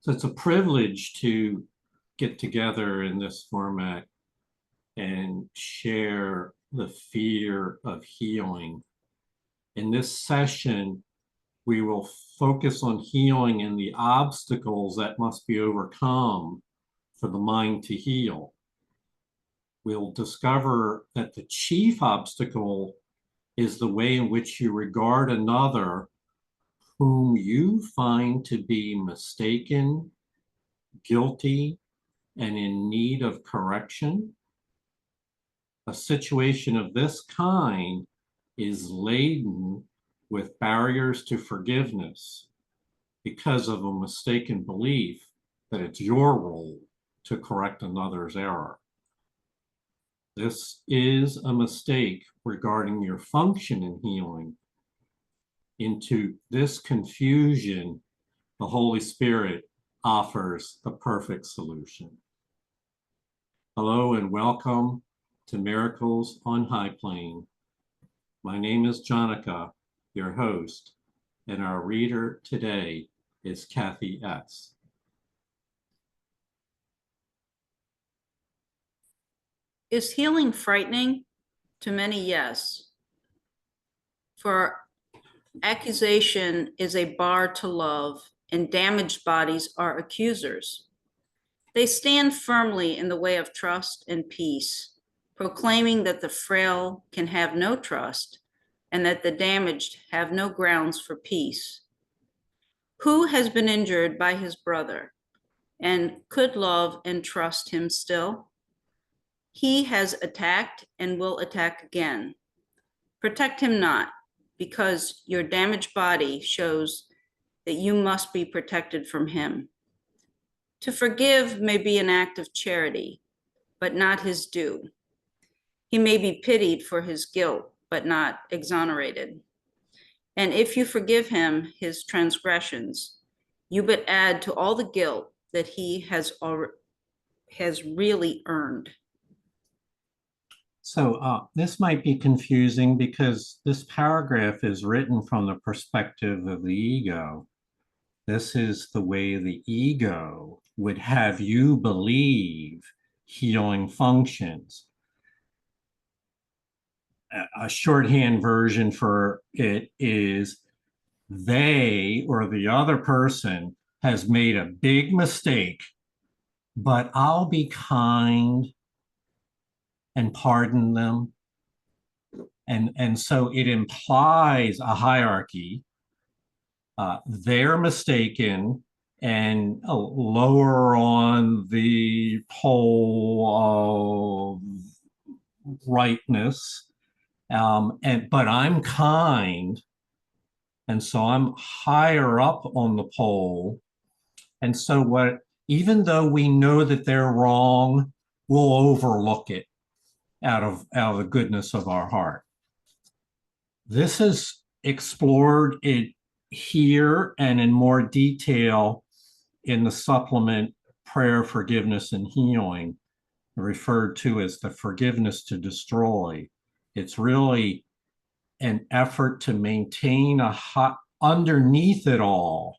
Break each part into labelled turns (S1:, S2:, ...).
S1: So it's a privilege to get together in this format and share the fear of healing. In this session, we will focus on healing and the obstacles that must be overcome for the mind to heal. We'll discover that the chief obstacle is the way in which you regard another whom you find to be mistaken, guilty, and in need of correction. A situation of this kind is laden with barriers to forgiveness because of a mistaken belief that it's your role to correct another's error. This is a mistake regarding your function in healing. Into this confusion, the Holy Spirit offers the perfect solution. Hello and welcome to Miracles on High Plane. My name is Jonica, your host, and our reader today is Kathy S.
S2: Is healing frightening? To many, yes. For accusation is a bar to love, and damaged bodies are accusers. They stand firmly in the way of trust and peace, proclaiming that the frail can have no trust and that the damaged have no grounds for peace. Who has been injured by his brother and could love and trust him still? He has attacked and will attack again. Protect him not, because your damaged body shows that you must be protected from him. To forgive may be an act of charity, but not his due. He may be pitied for his guilt, but not exonerated. And if you forgive him his transgressions, you but add to all the guilt that he has really earned.
S1: So this might be confusing because this paragraph is written from the perspective of the ego. This is the way the ego would have you believe healing functions. A shorthand version for it is they or the other person has made a big mistake, but I'll be kind and pardon them. And so it implies a hierarchy. They're mistaken and lower on the pole of rightness. But I'm kind. And so I'm higher up on the pole. And so even though we know that they're wrong, we'll overlook it out of the goodness of our heart. This is explored here and in more detail in the supplement Prayer, Forgiveness, and Healing, referred to as the forgiveness to destroy. It's really an effort to maintain underneath it all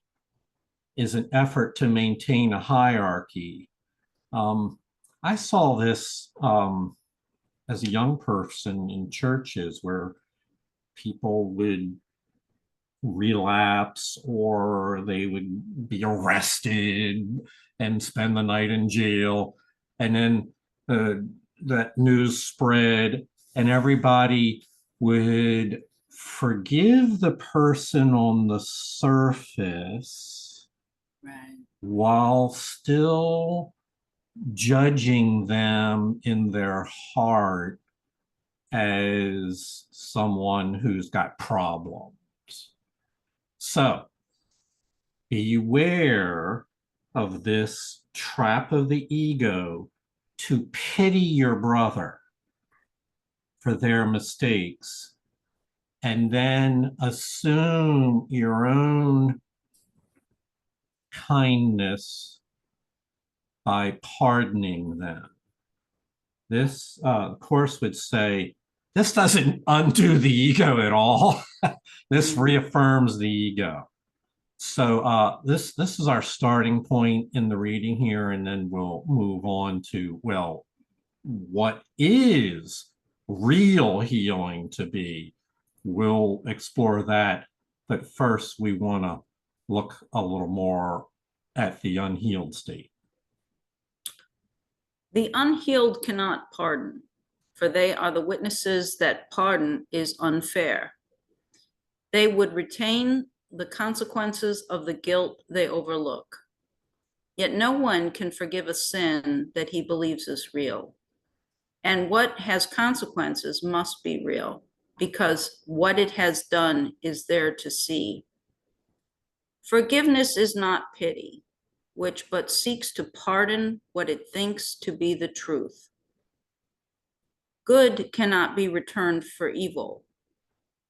S1: is an effort to maintain a hierarchy. I saw this as a young person in churches where people would relapse or they would be arrested and spend the night in jail. And then that news spread and everybody would forgive the person on the surface,
S2: right,
S1: while still judging them in their heart as someone who's got problems. So beware of this trap of the ego to pity your brother for their mistakes and then assume your own kindness by pardoning them. This course would say, this doesn't undo the ego at all. This reaffirms the ego. So this is our starting point in the reading here, and then we'll move on to, well, what is real healing to be? We'll explore that, but first we want to look a little more at the unhealed state.
S2: The unhealed cannot pardon, for they are the witnesses that pardon is unfair. They would retain the consequences of the guilt they overlook. Yet no one can forgive a sin that he believes is real. And what has consequences must be real, because what it has done is there to see. Forgiveness is not pity, which but seeks to pardon what it thinks to be the truth. Good cannot be returned for evil,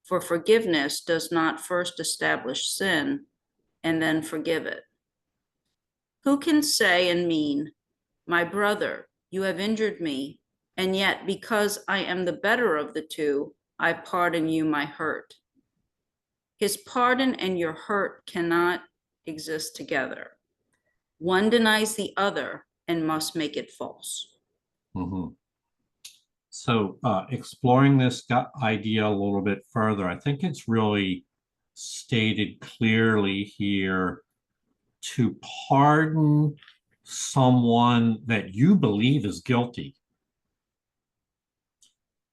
S2: for forgiveness does not first establish sin and then forgive it. Who can say and mean, my brother, you have injured me, and yet because I am the better of the two, I pardon you my hurt? His pardon and your hurt cannot exist together. One denies the other and must make it false.
S1: Mhm. So exploring this idea a little bit further, I think it's really stated clearly here: to pardon someone that you believe is guilty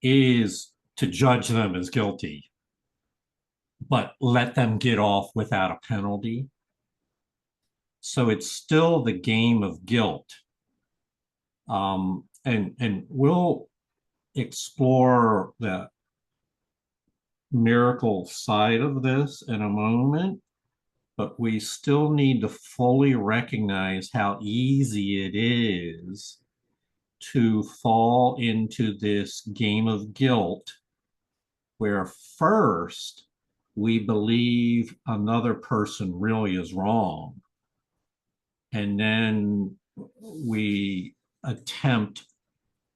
S1: is to judge them as guilty, but let them get off without a penalty. So it's still the game of guilt. And we'll explore the miracle side of this in a moment, but we still need to fully recognize how easy it is to fall into this game of guilt, where first we believe another person really is wrong, and then we attempt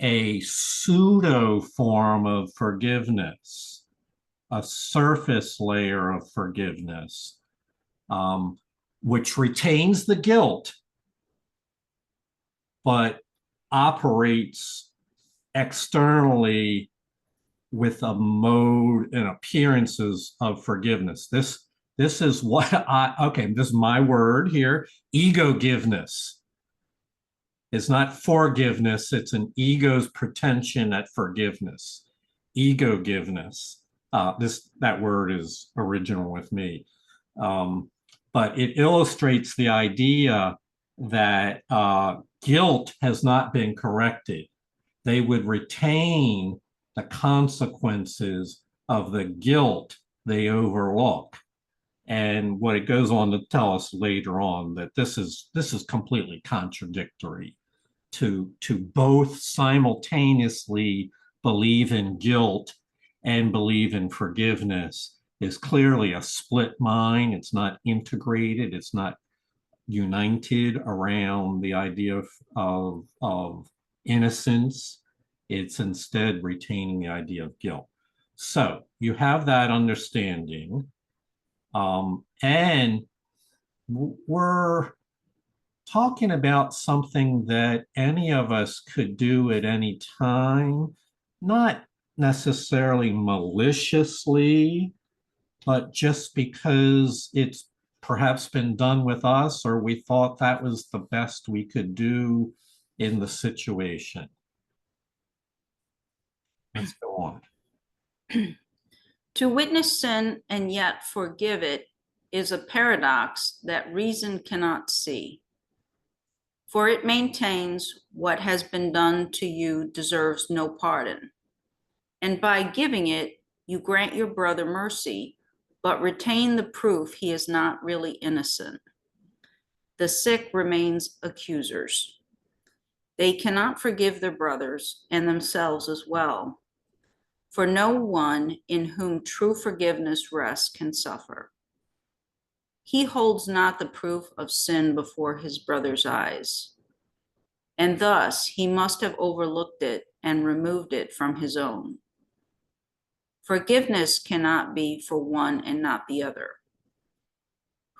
S1: a pseudo form of forgiveness, a surface layer of forgiveness, which retains the guilt, but operates externally with a mode and appearances of forgiveness. This is what this is my word here, ego-giveness. It's not forgiveness, it's an ego's pretension at forgiveness. Ego-giveness. That word is original with me. But it illustrates the idea that guilt has not been corrected. They would retain the consequences of the guilt they overlook. And what it goes on to tell us later on, that this is completely contradictory. To both simultaneously believe in guilt and believe in forgiveness is clearly a split mind. It's not integrated. It's not united around the idea of innocence. It's instead retaining the idea of guilt. So you have that understanding. And we're talking about something that any of us could do at any time, not necessarily maliciously, but just because it's perhaps been done with us, or we thought that was the best we could do in the situation. Let's go on.
S2: To witness sin and yet forgive it is a paradox that reason cannot see. For it maintains what has been done to you deserves no pardon. And by giving it, you grant your brother mercy, but retain the proof he is not really innocent. The sick remains accusers. They cannot forgive their brothers and themselves as well. For no one in whom true forgiveness rests can suffer. He holds not the proof of sin before his brother's eyes, and thus he must have overlooked it and removed it from his own. Forgiveness cannot be for one and not the other.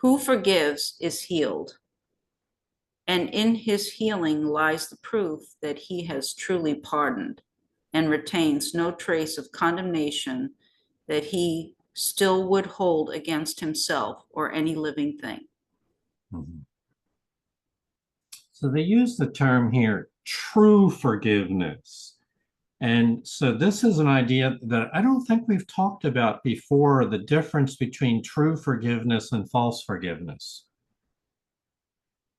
S2: Who forgives is healed. And in his healing lies the proof that he has truly pardoned and retains no trace of condemnation that he still would hold against himself or any living thing.
S1: Mhm. So they use the term here, true forgiveness. And so this is an idea that I don't think we've talked about before, the difference between true forgiveness and false forgiveness.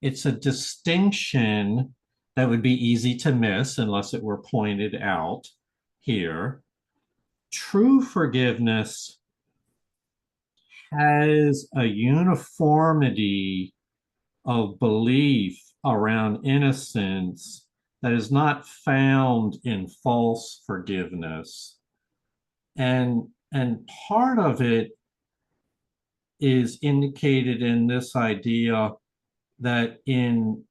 S1: It's a distinction that would be easy to miss unless it were pointed out here. True forgiveness has a uniformity of belief around innocence that is not found in false forgiveness. And part of it is indicated in this idea that in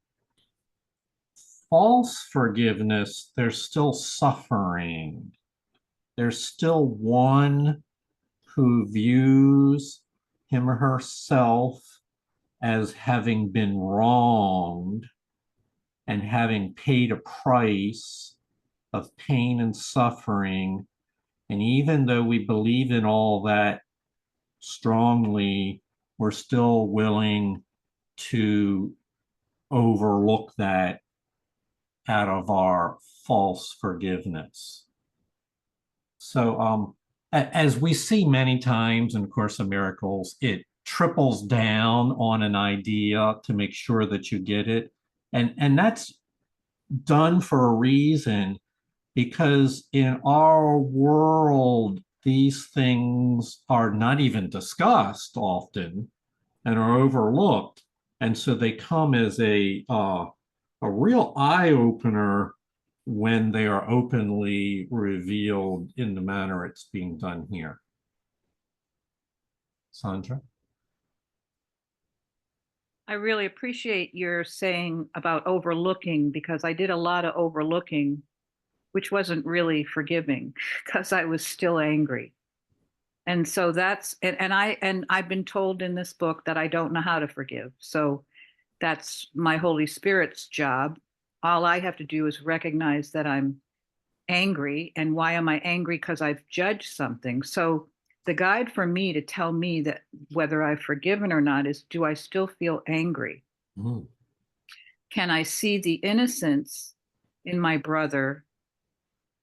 S1: false forgiveness, there's still suffering. There's still one who views him or herself as having been wronged and having paid a price of pain and suffering. And even though we believe in all that strongly, we're still willing to overlook that out of our false forgiveness. So, as we see many times in Course of Miracles, it triples down on an idea to make sure that you get it. And that's done for a reason, because in our world, these things are not even discussed often and are overlooked. And so they come as a real eye opener when they are openly revealed in the manner it's being done here. Sandra?
S3: I really appreciate your saying about overlooking, because I did a lot of overlooking, which wasn't really forgiving because I was still angry. And so that's and I've been told in this book that I don't know how to forgive. So that's my Holy Spirit's job. All I have to do is recognize that I'm angry. And why am I angry? Because I've judged something. So the guide for me to tell me that whether I've forgiven or not is, do I still feel angry?
S1: Mm.
S3: Can I see the innocence in my brother?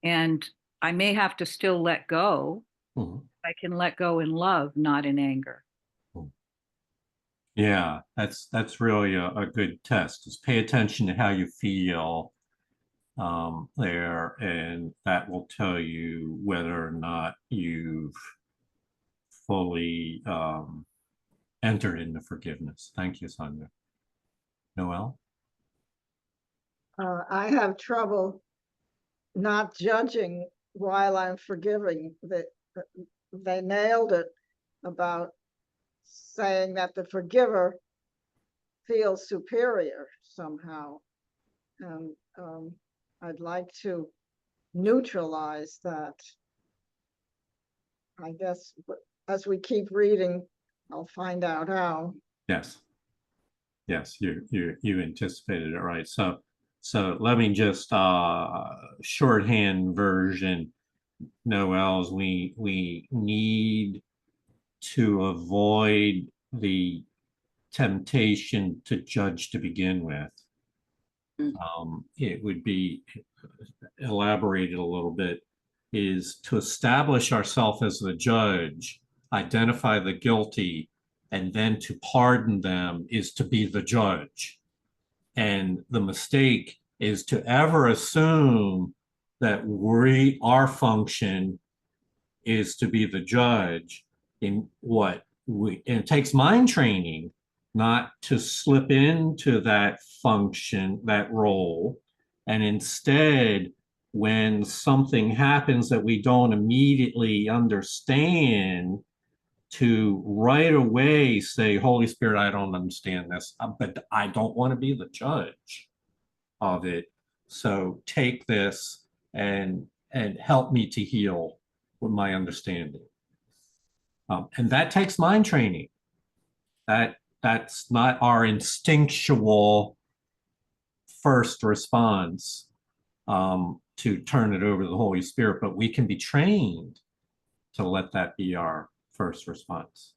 S3: And I may have to still let go.
S1: Mm.
S3: I can let go in love, not in anger.
S1: Yeah, that's really a good test. Is pay attention to how you feel there, and that will tell you whether or not you've fully entered into forgiveness. Thank you, Sonia. Noel?
S4: I have trouble not judging while I'm forgiving. They nailed it about saying that the forgiver feels superior somehow. And I'd like to neutralize that. I guess as we keep reading, I'll find out how.
S1: Yes. Yes, you anticipated it right. So let me just shorthand version, Noel's, we need to avoid the temptation to judge to begin with. It would be elaborated a little bit, is to establish ourselves as the judge, identify the guilty, and then to pardon them is to be the judge. And the mistake is to ever assume that our function is to be the judge in what we, and it takes mind training not to slip into that function, that role, and instead, when something happens that we don't immediately understand, to right away say, Holy Spirit, I don't understand this, but I don't want to be the judge of it. So take this and help me to heal with my understanding. And that takes mind training. That That's not our instinctual first response to turn it over to the Holy Spirit, but we can be trained to let that be our first response.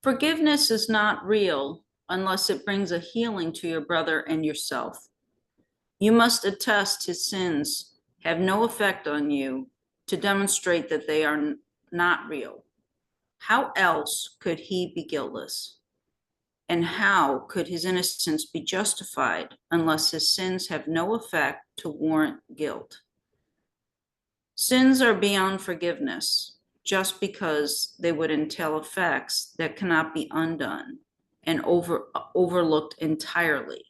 S2: Forgiveness is not real unless it brings a healing to your brother and yourself. You must attest his sins have no effect on you to demonstrate that they are not real. How else could he be guiltless? And how could his innocence be justified unless his sins have no effect to warrant guilt? Sins are beyond forgiveness just because they would entail effects that cannot be undone and overlooked entirely.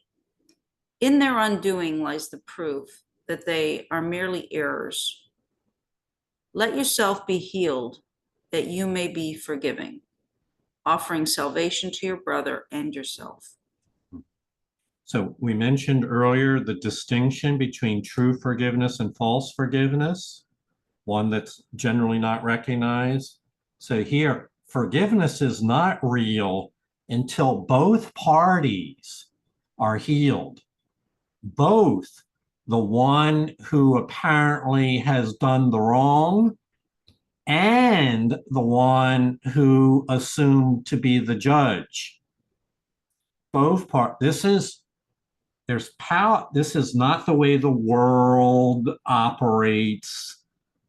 S2: In their undoing lies the proof that they are merely errors. Let yourself be healed that you may be forgiving, offering salvation to your brother and yourself.
S1: So we mentioned earlier the distinction between true forgiveness and false forgiveness, one that's generally not recognized. So here, forgiveness is not real until both parties are healed. Both the one who apparently has done the wrong and the one who assumed to be the judge. Both part. There's power. This is not the way the world operates.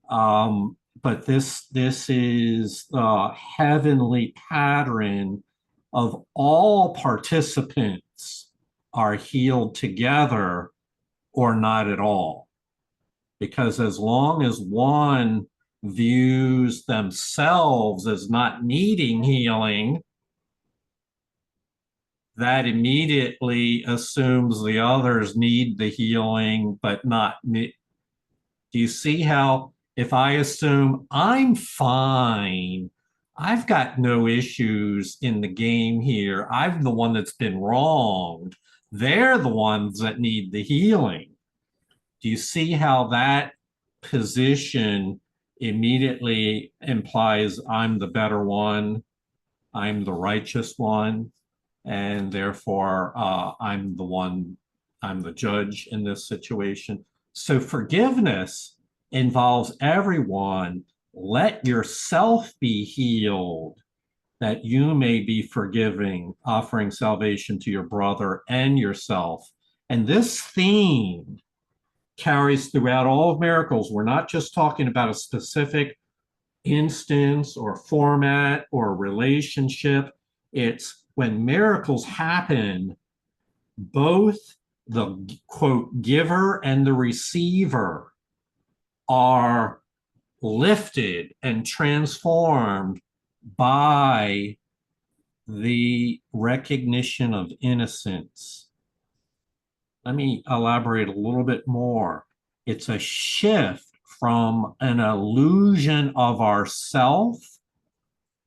S1: But this is the heavenly pattern of all participants are healed together or not at all. Because as long as one views themselves as not needing healing, that immediately assumes the others need the healing, but not me. Do you see how if I assume I'm fine, I've got no issues in the game here, I'm the one that's been wronged, they're the ones that need the healing. Do you see how that position immediately implies I'm the better one, I'm the righteous one, and therefore I'm the judge in this situation? So forgiveness involves everyone. Let yourself be healed that you may be forgiving, offering salvation to your brother and yourself. And this theme carries throughout all of miracles. We're not just talking about a specific instance or format or relationship. It's when miracles happen, both the quote giver and the receiver are lifted and transformed by the recognition of innocence. Let me elaborate a little bit more. It's a shift from an illusion of ourself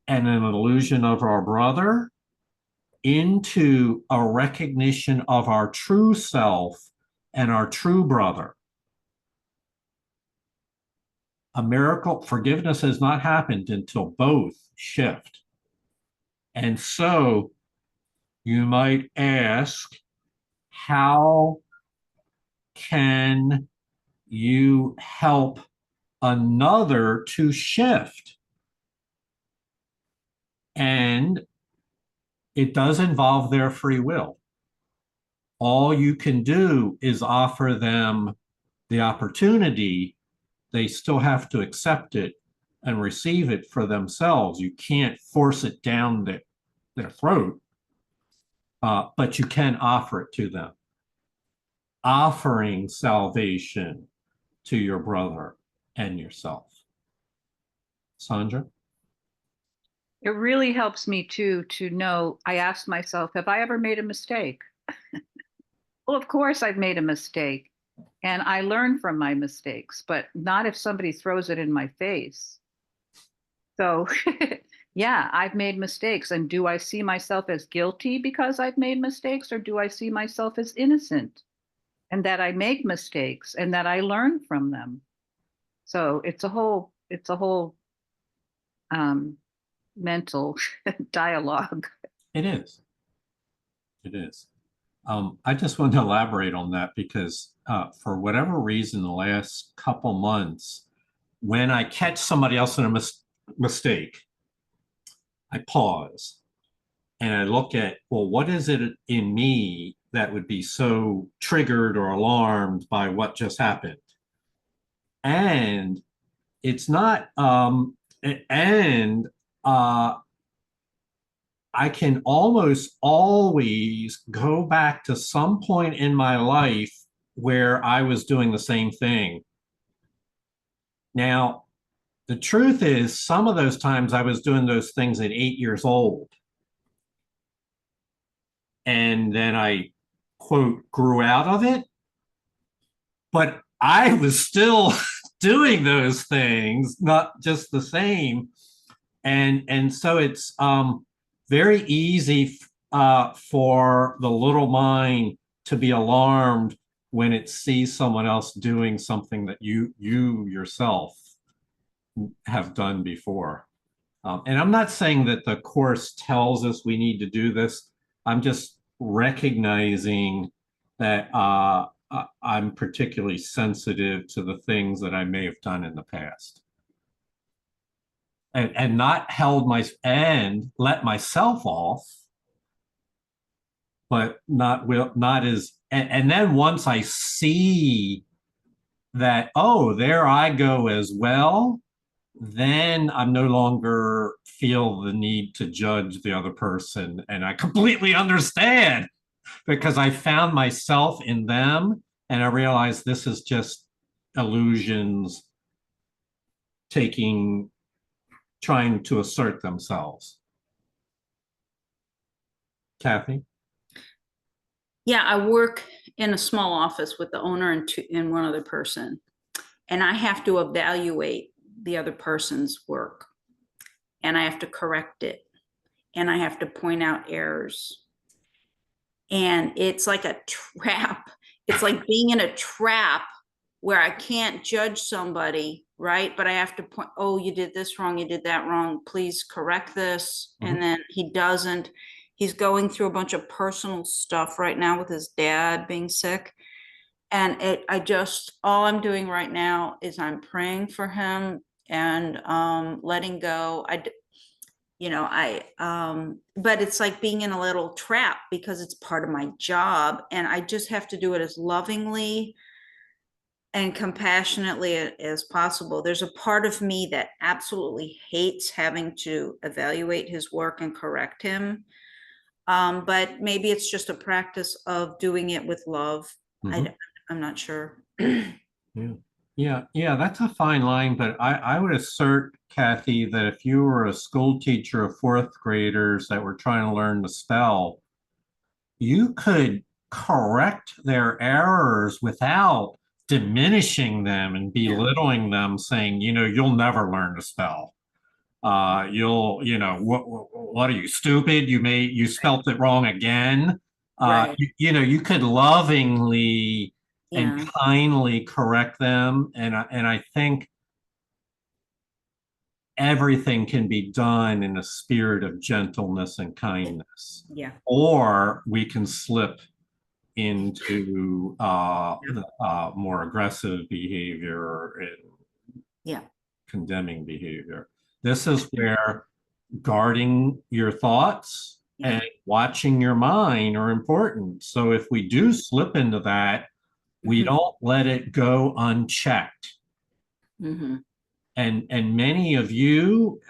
S1: and an illusion of our brother into a recognition of our true self and our true brother. A miracle, forgiveness has not happened until both shift. And so you might ask, how can you help another to shift? And it does involve their free will. All you can do is offer them the opportunity. They still have to accept it and receive it for themselves. You can't force it down their throat, but you can offer it to them. Offering salvation to your brother and yourself. Sandra?
S3: It really helps me too to know. I asked myself, have I ever made a mistake? Well, of course I've made a mistake, and I learn from my mistakes, but not if somebody throws it in my face. So yeah, I've made mistakes. And do I see myself as guilty because I've made mistakes, or do I see myself as innocent and that I make mistakes and that I learn from them? So it's a whole mental dialogue.
S1: It is. It is. I just want to elaborate on that because for whatever reason, the last couple months, when I catch somebody else in a mistake, I pause and I look at, well, what is it in me that would be so triggered or alarmed by what just happened? And it's not, and I can almost always go back to some point in my life where I was doing the same thing. Now, the truth is, some of those times I was doing those things at 8 years old. And then I, quote, grew out of it. But I was still doing those things, not just the same. And so it's very easy for the little mind to be alarmed when it sees someone else doing something that you yourself have done before. And I'm not saying that the Course tells us we need to do this. I'm just recognizing that I'm particularly sensitive to the things that I may have done in the past. And not held my and let myself off, but not as and then once I see that, oh, there I go as well, then I'm no longer feel the need to judge the other person. And I completely understand because I found myself in them and I realized this is just illusions trying to assert themselves. Kathy?
S2: Yeah, I work in a small office with the owner and one other person, and I have to evaluate the other person's work, and I have to correct it, and I have to point out errors. And it's like a trap. It's like being in a trap where I can't judge somebody, right? But I have to point, oh, you did this wrong, you did that wrong, please correct this.
S1: Mm-hmm.
S2: And then he doesn't. He's going through a bunch of personal stuff right now with his dad being sick. And all I'm doing right now is I'm praying for him and letting go. But it's like being in a little trap because it's part of my job. And I just have to do it as lovingly and compassionately as possible. There's a part of me that absolutely hates having to evaluate his work and correct him. But maybe it's just a practice of doing it with love.
S1: Mm-hmm.
S2: I'm not sure.
S1: Yeah, that's a fine line, but I would assert, Kathy, that if you were a school teacher of fourth graders that were trying to learn to spell, you could correct their errors without diminishing them and belittling them, saying, you'll never learn to spell. What are you, stupid? You spelt it wrong again.
S2: Right.
S1: You could lovingly and
S2: Yeah.
S1: kindly correct them. And I think everything can be done in a spirit of gentleness and kindness.
S2: Yeah.
S1: Or we can slip into more aggressive behavior and condemning behavior. This is where guarding your thoughts and watching your mind are important. So if we do slip into that, we don't let it go unchecked.
S2: Mm-hmm.
S1: And many of you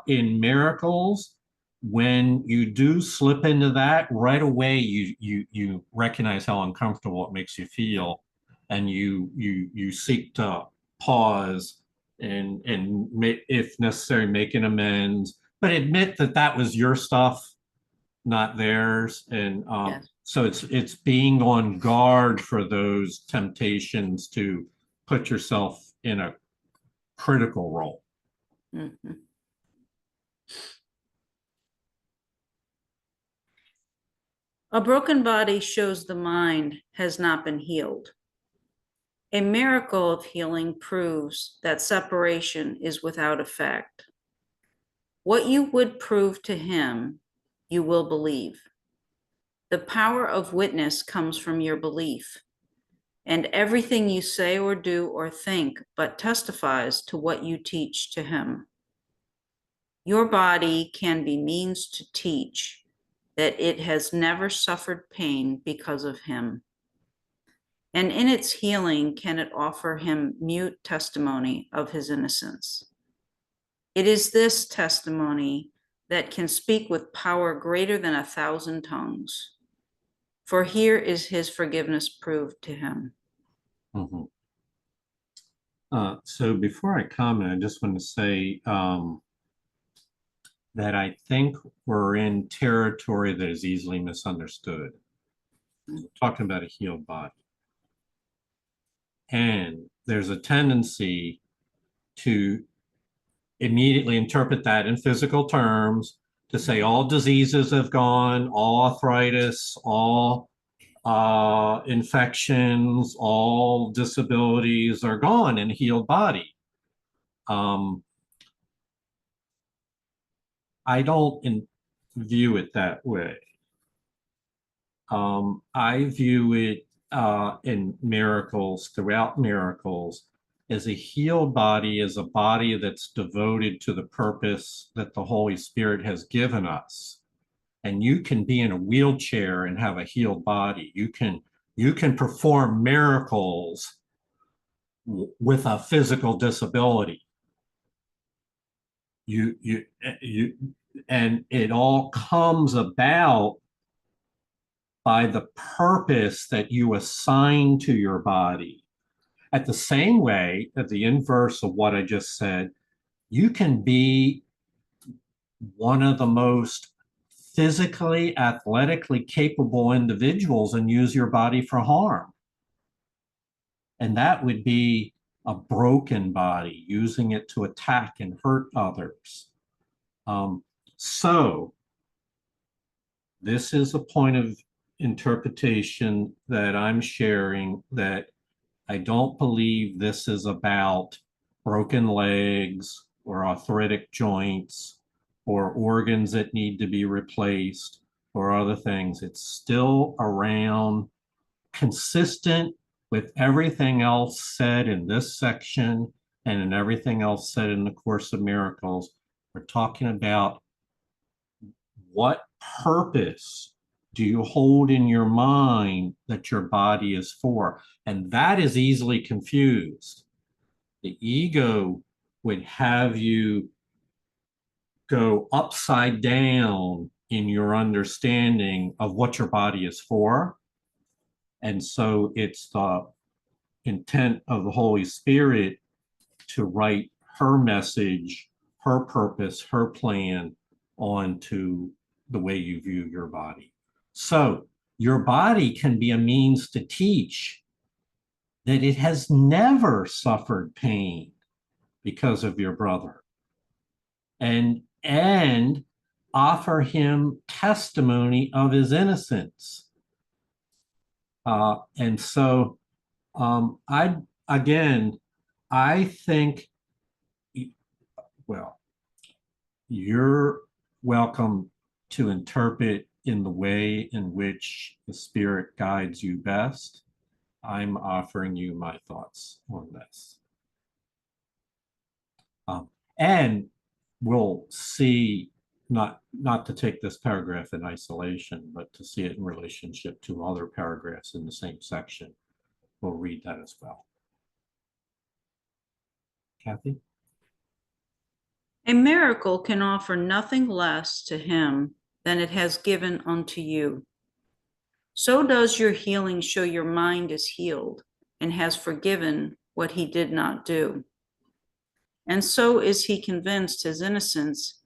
S1: in miracles, when you do slip into that, right away you recognize how uncomfortable it makes you feel, and you seek to pause and if necessary make an amends, but admit that was your stuff, not theirs. And so it's being on guard for those temptations to put yourself in a critical role.
S2: Mm-hmm. A broken body shows the mind has not been healed. A miracle of healing proves that separation is without effect. What you would prove to him, you will believe. The power of witness comes from your belief, and everything you say or do or think but testifies to what you teach to him. Your body can be means to teach that it has never suffered pain because of him. And in its healing, can it offer him mute testimony of his innocence? It is this testimony that can speak with power greater than 1,000 tongues. For here is his forgiveness proved to him.
S1: Mhm. So before I comment, I just want to say that I think we're in territory that is easily misunderstood. We're talking about a healed body. And there's a tendency to immediately interpret that in physical terms, to say all diseases have gone, all arthritis, all infections, all disabilities are gone in a healed body. I don't view it that way. I view it in miracles, throughout miracles, as a healed body is a body that's devoted to the purpose that the Holy Spirit has given us. And you can be in a wheelchair and have a healed body. You can perform miracles with a physical disability. And it all comes about by the purpose that you assign to your body. At the same way, at the inverse of what I just said, you can be one of the most physically, athletically capable individuals and use your body for harm. And that would be a broken body, using it to attack and hurt others. So this is a point of interpretation that I'm sharing, that I don't believe this is about broken legs or arthritic joints or organs that need to be replaced or other things. It's still around, consistent with everything else said in this section and in everything else said in the Course of Miracles. We're talking about what purpose do you hold in your mind that your body is for? And that is easily confused. The ego would have you go upside down in your understanding of what your body is for. And so it's the intent of the Holy Spirit to write her message, her purpose, her plan onto the way you view your body. So your body can be a means to teach that it has never suffered pain because of your brother, and offer him testimony of his innocence. And so I think, well, you're welcome to interpret in the way in which the Spirit guides you best. I'm offering you my thoughts on this. And we'll see, not to take this paragraph in isolation, but to see it in relationship to other paragraphs in the same section. We'll read that as well. Kathy?
S2: A miracle can offer nothing less to him than it has given unto you. So does your healing show your mind is healed and has forgiven what he did not do. And so is he convinced his innocence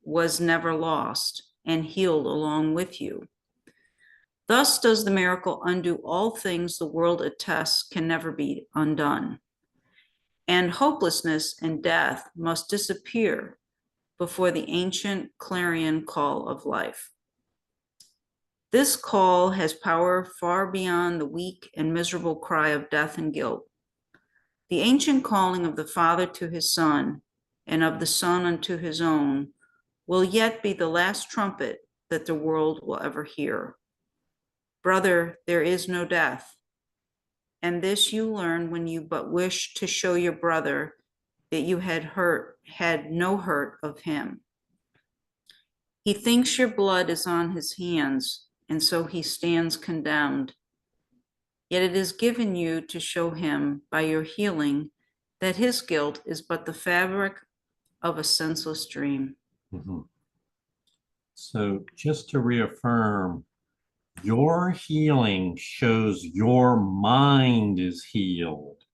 S2: was never lost and healed along with you. Thus does the miracle undo all things the world attests can never be undone. And hopelessness and death must disappear before the ancient clarion call of life. This call has power far beyond the weak and miserable cry of death and guilt. The ancient calling of the Father to his Son and of the Son unto his own will yet be the last trumpet that the world will ever hear. Brother, there is no death. And this you learn when you but wish to show your brother that you had no hurt of him. He thinks your blood is on his hands, and so he stands condemned. Yet it is given you to show him by your healing that his guilt is but the fabric of a senseless dream.
S1: Mhm. So just to reaffirm, your healing shows your mind is healed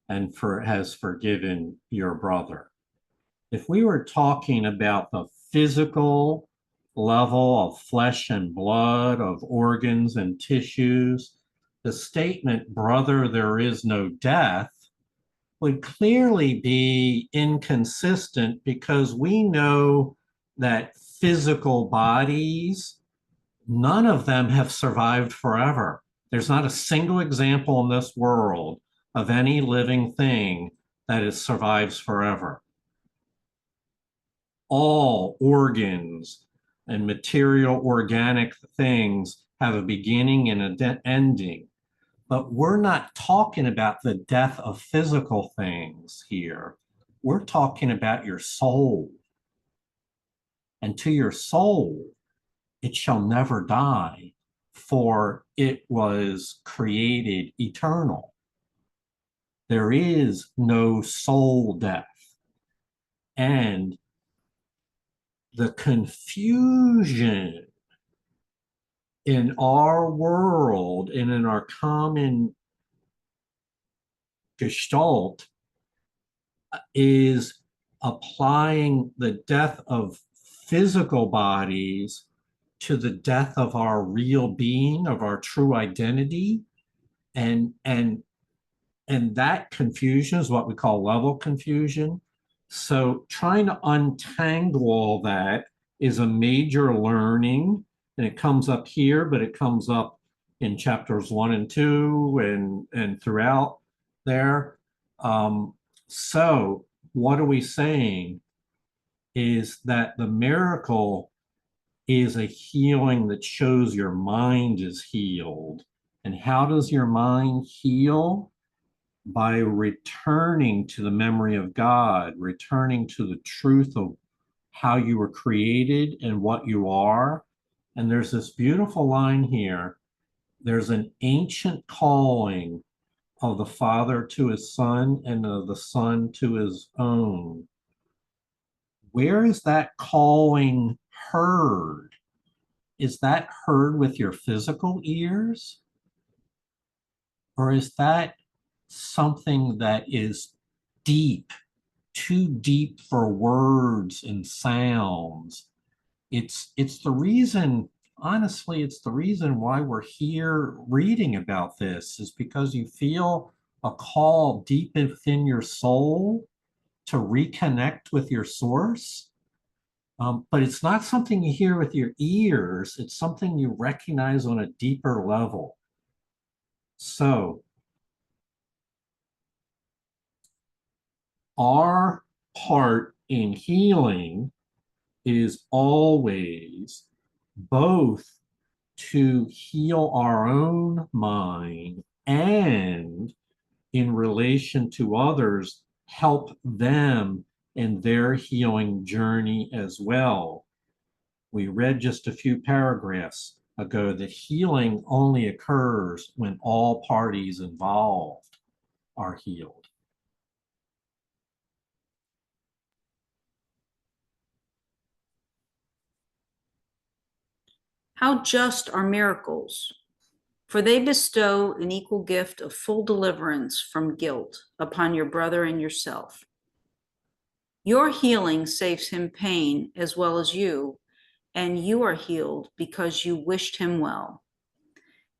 S1: and has forgiven your brother. If we were talking about the physical level of flesh and blood, of organs and tissues, the statement, brother, there is no death, would clearly be inconsistent because we know that physical bodies, none of them have survived forever. There's not a single example in this world of any living thing that survives forever. All organs and material organic things have a beginning and an ending. But we're not talking about the death of physical things here. We're talking about your soul. And to your soul, it shall never die, for it was created eternal. There is no soul death. And the confusion in our world and in our common gestalt is applying the death of physical bodies to the death of our real being, of our true identity. And that confusion is what we call level confusion. So trying to untangle all that is a major learning, and it comes up here, but it comes up in chapters 1 and 2 and throughout there. So what are we saying is that the miracle is a healing that shows your mind is healed. And how does your mind heal? By returning to the memory of God, returning to the truth of how you were created and what you are. And there's this beautiful line here. There's an ancient calling of the Father to his Son and of the Son to his own. Where is that calling heard? Is that heard with your physical ears? Or is that something that is deep, too deep for words and sounds? It's the reason, honestly, it's the reason why we're here reading about this, is because you feel a call deep within your soul to reconnect with your source. But it's not something you hear with your ears. It's something you recognize on a deeper level. So our part in healing is always both to heal our own mind and, in relation to others, help them in their healing journey as well. We read just a few paragraphs ago that healing only occurs when all parties involved are healed.
S2: How just are miracles, for they bestow an equal gift of full deliverance from guilt upon your brother and yourself. Your healing saves him pain as well as you, and you are healed because you wished him well.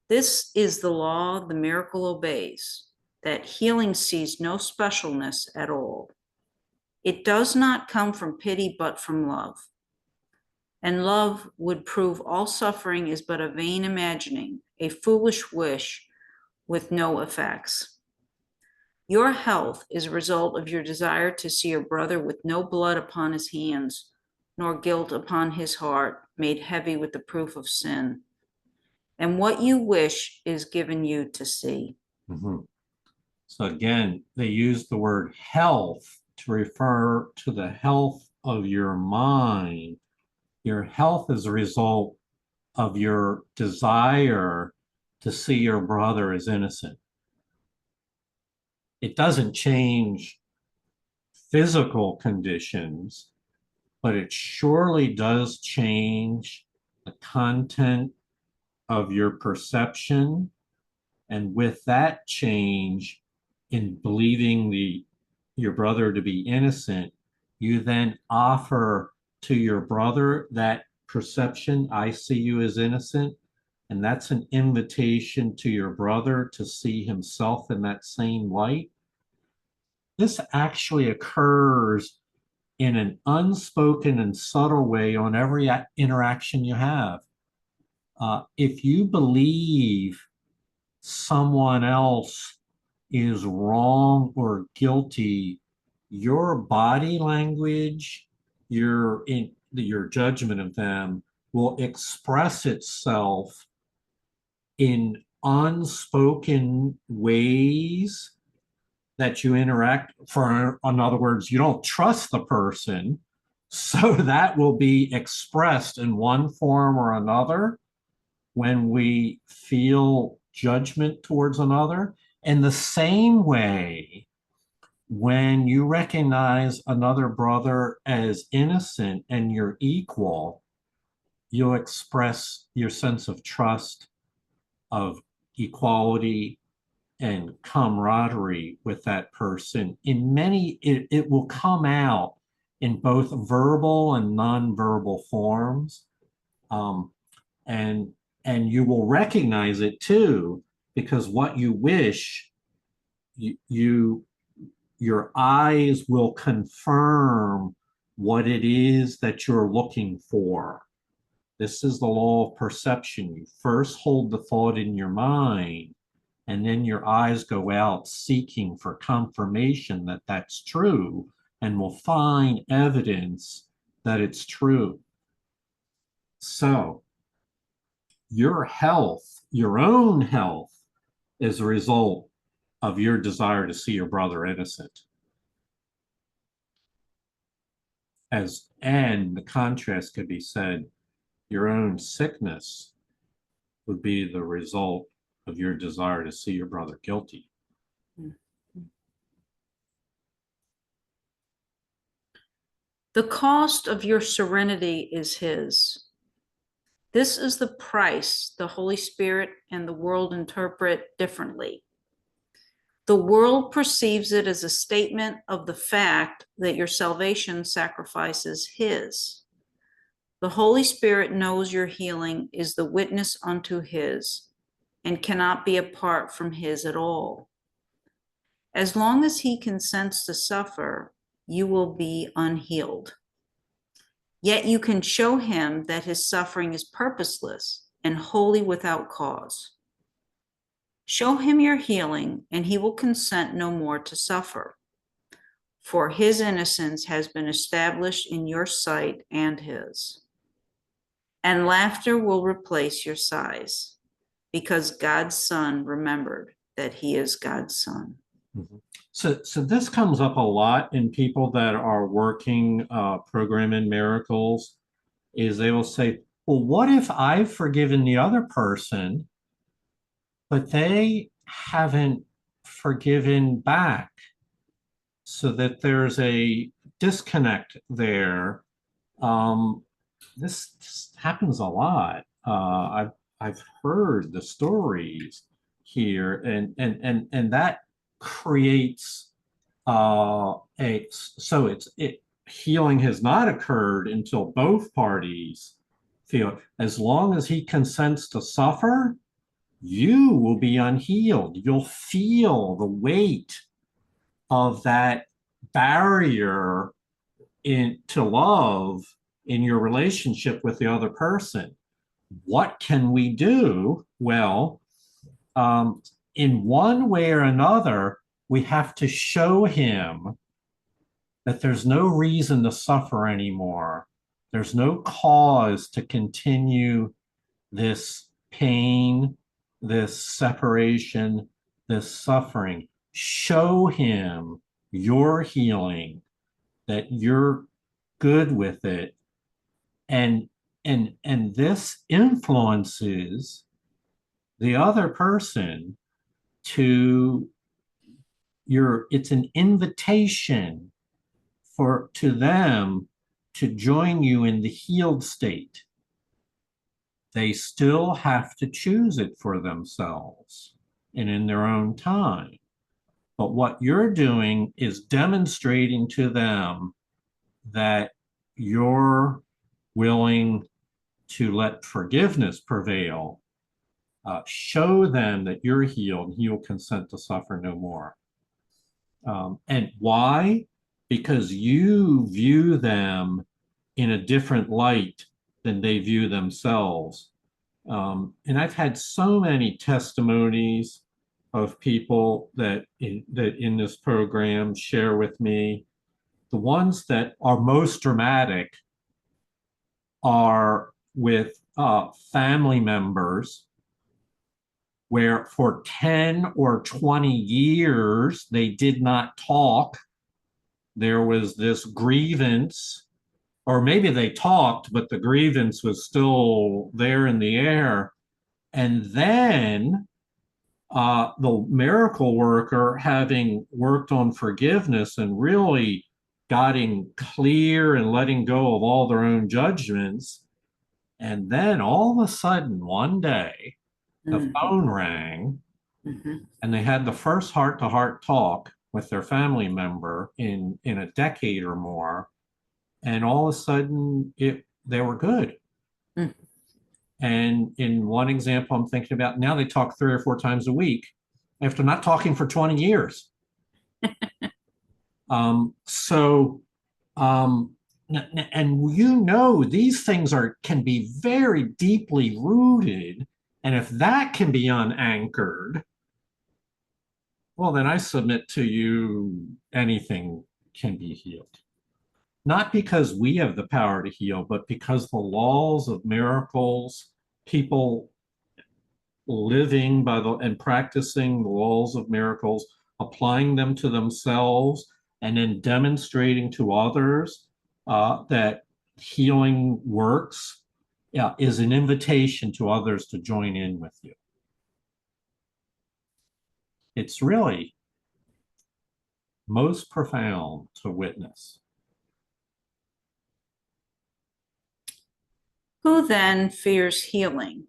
S2: This is the law the miracle obeys, that healing sees no specialness at all. It does not come from pity, but from love. And love would prove all suffering is but a vain imagining, a foolish wish with no effects. Your health is a result of your desire to see your brother with no blood upon his hands, nor guilt upon his heart, made heavy with the proof of sin. And what you wish is given you to see.
S1: Mhm. So again, they use the word health to refer to the health of your mind. Your health is a result of your desire to see your brother as innocent. It doesn't change physical conditions, but it surely does change the content of your perception. And with that change in believing your brother to be innocent, you then offer to your brother that perception, I see you as innocent. And that's an invitation to your brother to see himself in that same light. This actually occurs in an unspoken and subtle way on every interaction you have. If you believe someone else is wrong or guilty, your body language, your judgment of them will express itself in unspoken ways that you interact. For in other words, you don't trust the person, so that will be expressed in one form or another when we feel judgment towards another. In the same way, when you recognize another brother as innocent and you're equal, you'll express your sense of trust, of equality, and camaraderie with that person. In many, it will come out in both verbal and nonverbal forms. Um, and you will recognize it too, because what you wish, your eyes will confirm what it is that you're looking for. This is the law of perception. You first hold the thought in your mind, and then your eyes go out seeking for confirmation that that's true, and will find evidence that it's true. So your health, your own health, is a result of your desire to see your brother innocent. And the contrast could be said, your own sickness would be the result of your desire to see your brother guilty.
S2: The cost of your serenity is his. This is the price the Holy Spirit and the world interpret differently. The world perceives it as a statement of the fact that your salvation sacrifices his. The Holy Spirit knows your healing is the witness unto his and cannot be apart from his at all. As long as he consents to suffer, you will be unhealed. Yet you can show him that his suffering is purposeless and wholly without cause. Show him your healing, and he will consent no more to suffer, for his innocence has been established in your sight and his. And laughter will replace your sighs, because God's Son remembered that he is God's Son.
S1: Mm-hmm. So this comes up a lot in people that are working programming miracles, is they will say, well, what if I've forgiven the other person, but they haven't forgiven back? So that there's a disconnect there. This happens a lot. I've heard the stories here, and that creates healing has not occurred until both parties feel. As long as he consents to suffer, you will be unhealed. You'll feel the weight of that barrier to love in your relationship with the other person. What can we do? Well, in one way or another, we have to show him that there's no reason to suffer anymore, There's no cause to continue this pain, this separation, this suffering. Show him your healing, that you're good with it. And this influences the other person to it's an invitation to them to join you in the healed state. They still have to choose it for themselves and in their own time. But what you're doing is demonstrating to them that you're willing to let forgiveness prevail. Show them that you're healed and he will consent to suffer no more. And why? Because you view them in a different light than they view themselves. And I've had so many testimonies of people that in this program share with me. The ones that are most dramatic are with family members where for 10 or 20 years they did not talk. There was this grievance, or maybe they talked, but the grievance was still there in the air. And then the miracle worker, having worked on forgiveness and really getting clear and letting go of all their own judgments. And then all of a sudden, one day, the phone rang and they had the first heart-to-heart talk with their family member in a decade or more. And all of a sudden, they were good. And in one example I'm thinking about now, they talk 3 or 4 times a week after not talking for 20 years. And these things can be very deeply rooted. And if that can be unanchored, well, then I submit to you, anything can be healed. Not because we have the power to heal, but because the laws of miracles, people living by and practicing the laws of miracles, applying them to themselves, and then demonstrating to others that healing works, is an invitation to others to join in with you. It's really most profound to witness.
S2: Who then fears healing?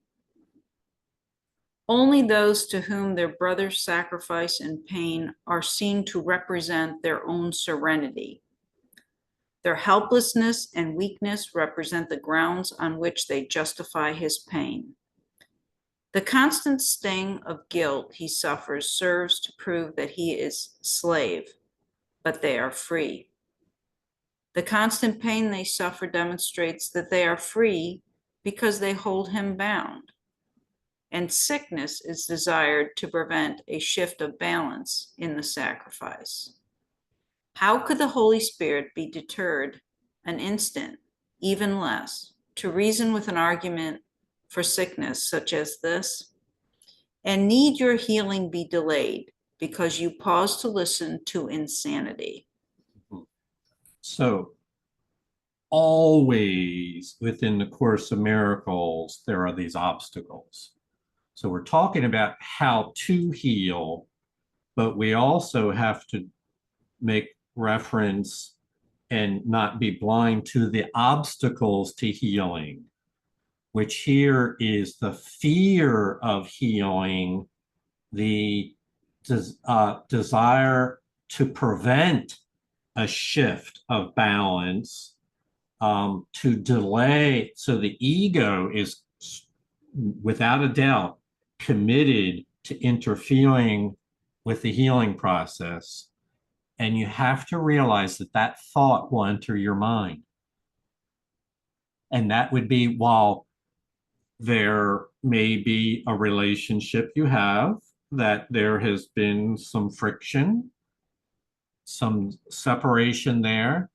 S2: Only those to whom their brother's sacrifice and pain are seen to represent their own serenity. Their helplessness and weakness represent the grounds on which they justify his pain. The constant sting of guilt he suffers serves to prove that he is slave, but they are free. The constant pain they suffer demonstrates that they are free because they hold him bound. And sickness is desired to prevent a shift of balance in the sacrifice. How could the Holy Spirit be deterred an instant, even less, to reason with an argument for sickness such as this? And need your healing be delayed because you pause to listen to insanity?
S1: So always within the Course of Miracles, there are these obstacles. So we're talking about how to heal, but we also have to make reference and not be blind to the obstacles to healing, which here is the fear of healing, the desire to prevent a shift of balance, to delay. So the ego is without a doubt committed to interfering with the healing process. And you have to realize that that thought will enter your mind. And that would be, while there may be a relationship you have, that there has been some friction, some separation there,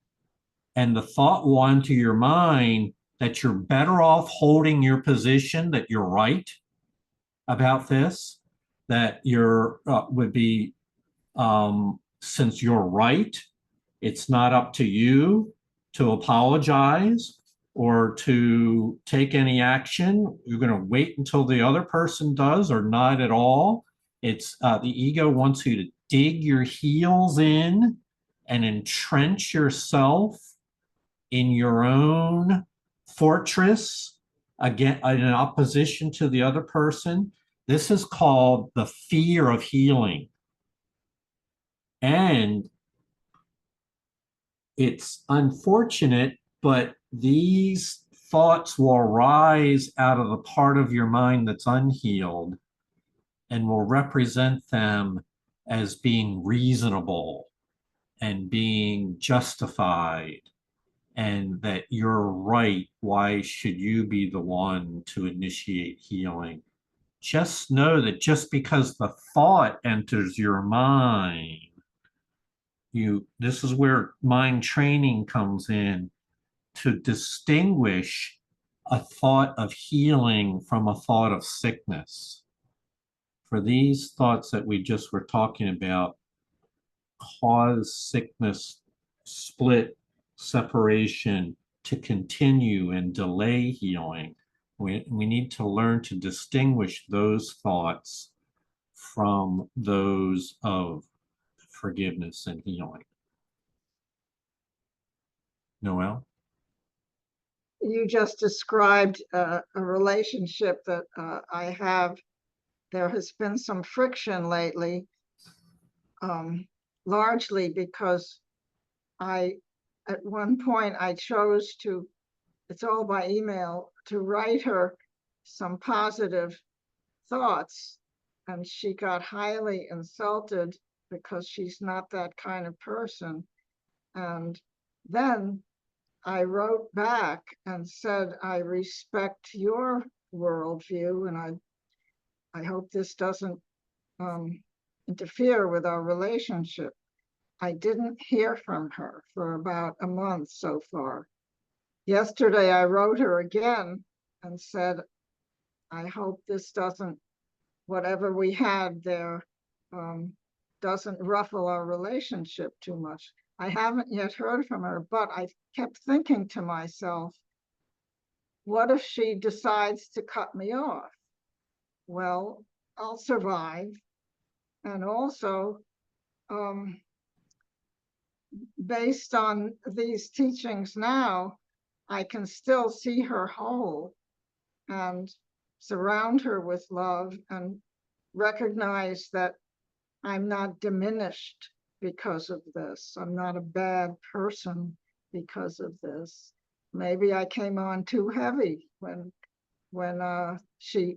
S1: and the thought will enter your mind that you're better off holding your position, that you're right about this, that you're would be since you're right, it's not up to you to apologize or to take any action. You're going to wait until the other person does, or not at all. It's the ego wants you to dig your heels in and entrench yourself in your own fortress, again in opposition to the other person. This is called the fear of healing. And it's unfortunate, but these thoughts will arise out of the part of your mind that's unhealed and will represent them as being reasonable and being justified, and that you're right. Why should you be the one to initiate healing? Just know that just because the thought enters your mind, this is where mind training comes in, to distinguish a thought of healing from a thought of sickness. For these thoughts that we just were talking about cause sickness, split, separation to continue and delay healing. We need to learn to distinguish those thoughts from those of forgiveness and healing. Noel?
S4: You just described a relationship that I have. There has been some friction lately, largely because at one point I chose to, it's all by email, to write her some positive thoughts, and she got highly insulted because she's not that kind of person. And then I wrote back and said, I respect your worldview, and I hope this doesn't interfere with our relationship. I didn't hear from her for about a month so far. Yesterday, I wrote her again and said, I hope this doesn't, whatever we had there, doesn't ruffle our relationship too much. I haven't yet heard from her, but I kept thinking to myself, what if she decides to cut me off? Well, I'll survive. And also, based on these teachings now, I can still see her whole and surround her with love and recognize that I'm not diminished because of this. I'm not a bad person because of this. Maybe I came on too heavy when she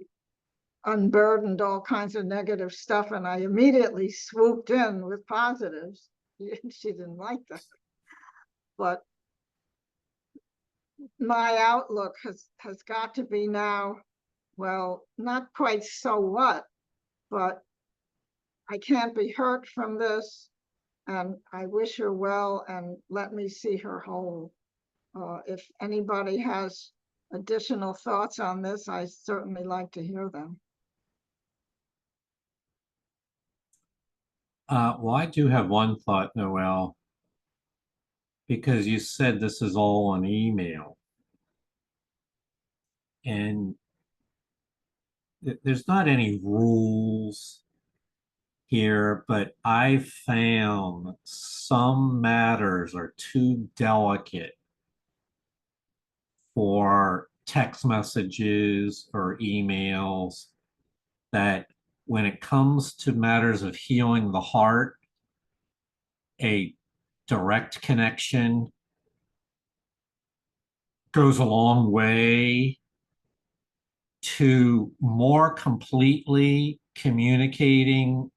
S4: unburdened all kinds of negative stuff, and I immediately swooped in with positives. She didn't like that. But my outlook has got to be now, well, not quite so what, but I can't be hurt from this, and I wish her well and let me see her whole. If anybody has additional thoughts on this, I certainly like to hear them.
S1: Well, I do have one thought, Noel, because you said this is all on email. And there's not any rules here, but I found some matters are too delicate for text messages or emails, that when it comes to matters of healing the heart, a direct connection goes a long way to more completely communicating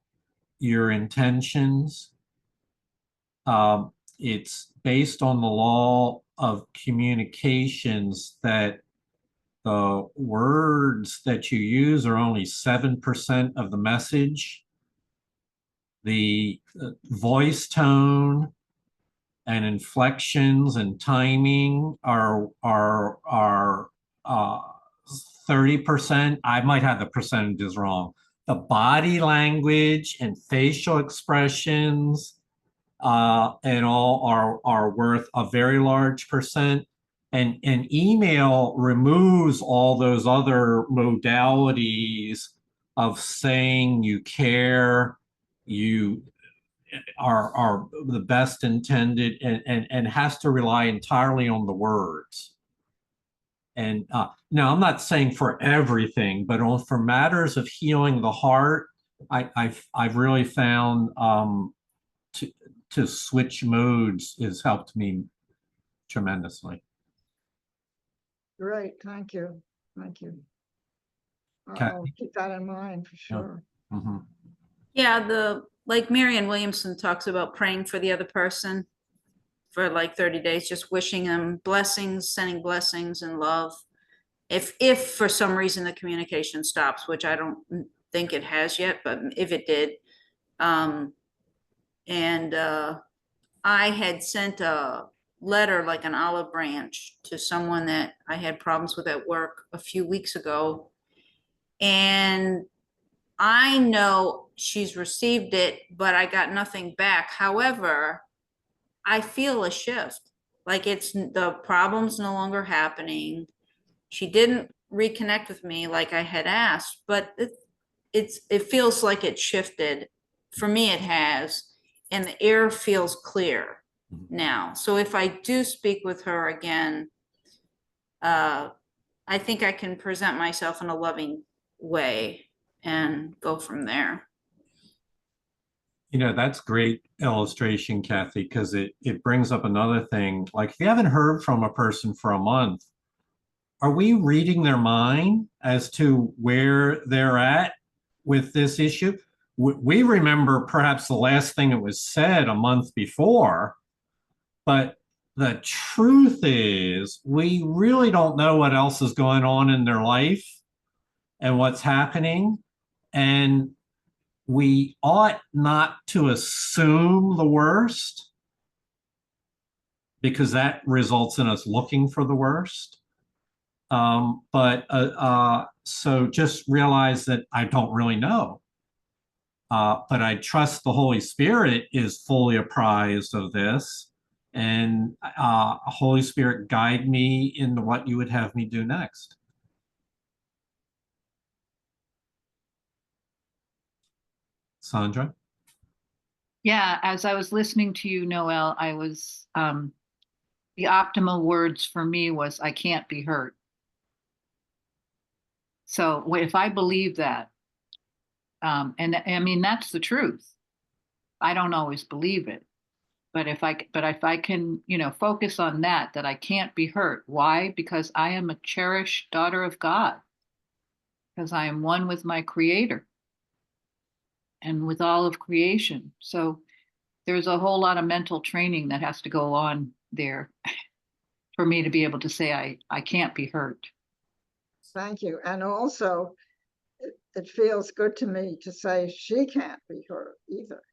S1: your intentions. It's based on the law of communications that the words that you use are only 7% of the message. The voice tone and inflections and timing are 30%. I might have the percentages wrong. The body language and facial expressions and all are worth a very large percent. And email removes all those other modalities of saying you care, you are the best intended, and has to rely entirely on the words. And now I'm not saying for everything, but for matters of healing the heart, I've really found to switch modes has helped me tremendously.
S4: Great, thank you, thank you. I'll
S1: Kathy?
S4: keep that in mind for sure.
S1: Mhm.
S2: Yeah, like Marianne Williamson talks about praying for the other person for like 30 days, just wishing them blessings, sending blessings and love. If for some reason the communication stops, which I don't think it has yet, but if it did, I had sent a letter, like an olive branch, to someone that I had problems with at work a few weeks ago. And I know she's received it, but I got nothing back. However, I feel a shift. Like the problem's no longer happening. She didn't reconnect with me like I had asked, but it feels like it shifted. For me, it has, and the air feels clear now. So if I do speak with her again, I think I can present myself in a loving way and go from there.
S1: You know, that's great illustration, Kathy, because it brings up another thing. Like, if you haven't heard from a person for a month, are we reading their mind as to where they're at with this issue? We remember perhaps the last thing that was said a month before, but the truth is we really don't know what else is going on in their life and what's happening. And we ought not to assume the worst, because that results in us looking for the worst. So just realize that I don't really know. But I trust the Holy Spirit is fully apprised of this, and Holy Spirit, guide me in what you would have me do next. Sandra?
S3: Yeah, as I was listening to you, Noel, I was the optimal words for me was I can't be hurt. So if I believe that, and I mean that's the truth. I don't always believe it, but if I can, focus on that I can't be hurt. Why? Because I am a cherished daughter of God. Because I am one with my Creator and with all of creation. So there's a whole lot of mental training that has to go on there for me to be able to say I can't be hurt.
S4: Thank you. And also, it feels good to me to say she can't be hurt either.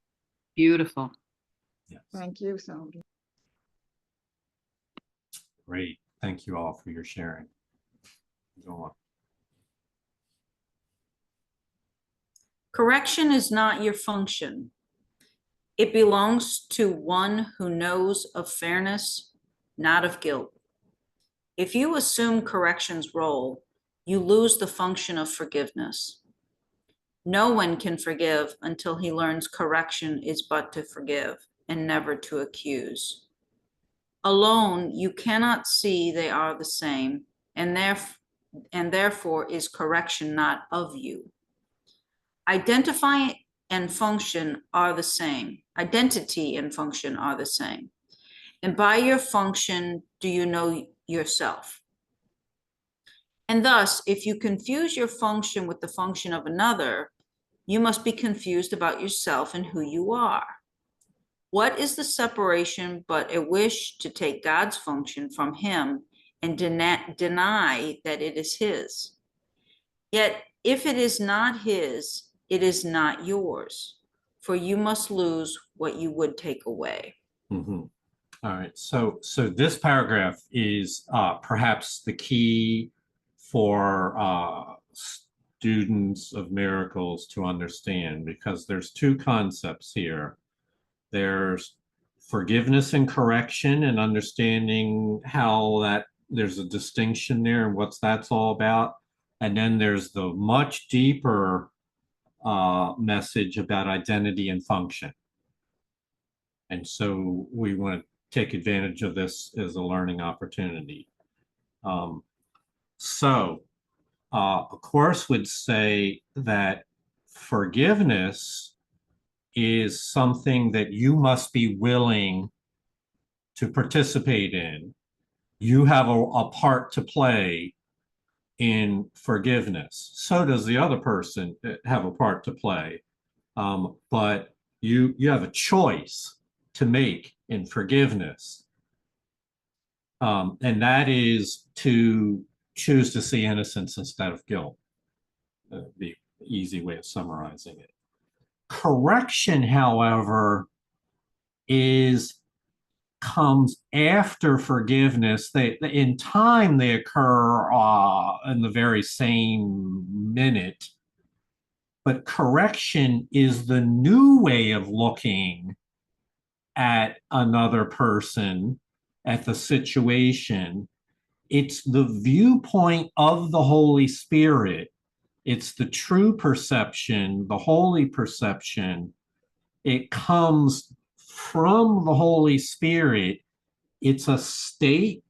S3: Beautiful.
S1: Yes.
S4: Thank you, Sandra.
S1: Great. Thank you all for your sharing. Go on.
S2: Correction is not your function. It belongs to one who knows of fairness, not of guilt. If you assume correction's role, you lose the function of forgiveness. No one can forgive until he learns correction is but to forgive and never to accuse. Alone, you cannot see they are the same, and therefore is correction not of you. Identify and function are the same. Identity and function are the same. And by your function, do you know yourself? And thus, if you confuse your function with the function of another, you must be confused about yourself and who you are. What is the separation but a wish to take God's function from him and deny that it is his? Yet, if it is not his, it is not yours, for you must lose what you would take away.
S1: Mm-hmm. All right. So this paragraph is perhaps the key for students of miracles to understand, because there's two concepts here. There's forgiveness and correction, and understanding how that there's a distinction there and what's that's all about. And then there's the much deeper message about identity and function. And so we want to take advantage of this as a learning opportunity. So a course would say that forgiveness is something that you must be willing to participate in. You have a part to play in forgiveness. So does the other person have a part to play. But you have a choice to make in forgiveness. And that is to choose to see innocence instead of guilt. The easy way of summarizing it. Correction, however, comes after forgiveness. In time, they occur in the very same minute. But correction is the new way of looking at another person, at the situation. It's the viewpoint of the Holy Spirit. It's the true perception, the holy perception. It comes from the Holy Spirit. It's a state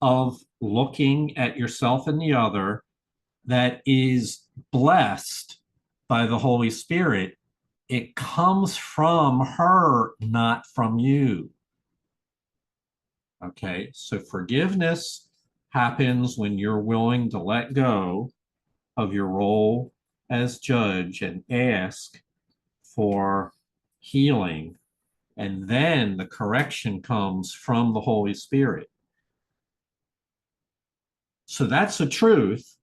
S1: of looking at yourself and the other that is blessed by the Holy Spirit. It comes from her, not from you. Okay, so forgiveness happens when you're willing to let go of your role as judge and ask for healing. And then the correction comes from the Holy Spirit. So that's the truth.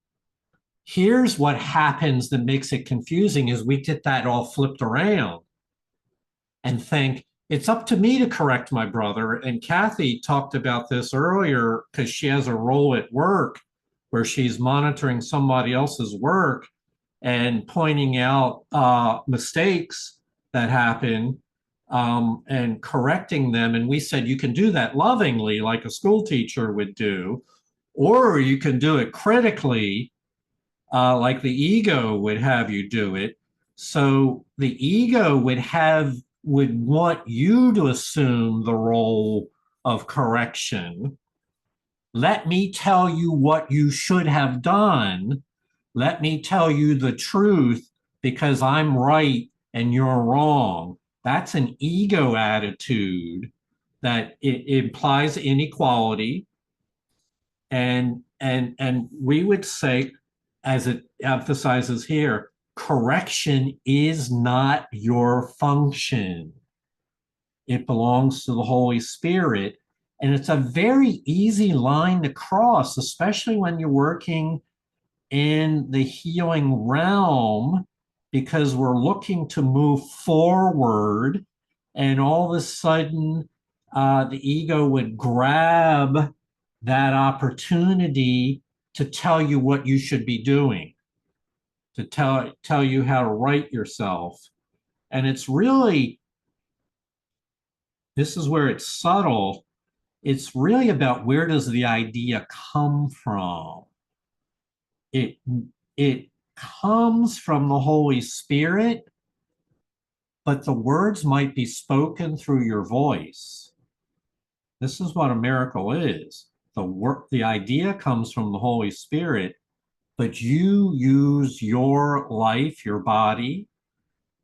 S1: Here's what happens that makes it confusing is we get that all flipped around and think, it's up to me to correct my brother. And Kathy talked about this earlier because she has a role at work where she's monitoring somebody else's work and pointing out mistakes that happen and correcting them. And we said, you can do that lovingly, like a school teacher would do, or you can do it critically, like the ego would have you do it. So the ego would want you to assume the role of correction. Let me tell you what you should have done. Let me tell you the truth because I'm right and you're wrong. That's an ego attitude that it implies inequality. And we would say, as it emphasizes here, correction is not your function. It belongs to the Holy Spirit. And it's a very easy line to cross, especially when you're working in the healing realm, because we're looking to move forward. And all of a sudden, the ego would grab that opportunity to tell you what you should be doing, to tell you how to right yourself. And it's really, this is where it's subtle. It's really about where does the idea come from? It comes from the Holy Spirit, but the words might be spoken through your voice. This is what a miracle is. The idea comes from the Holy Spirit, but you use your life, your body,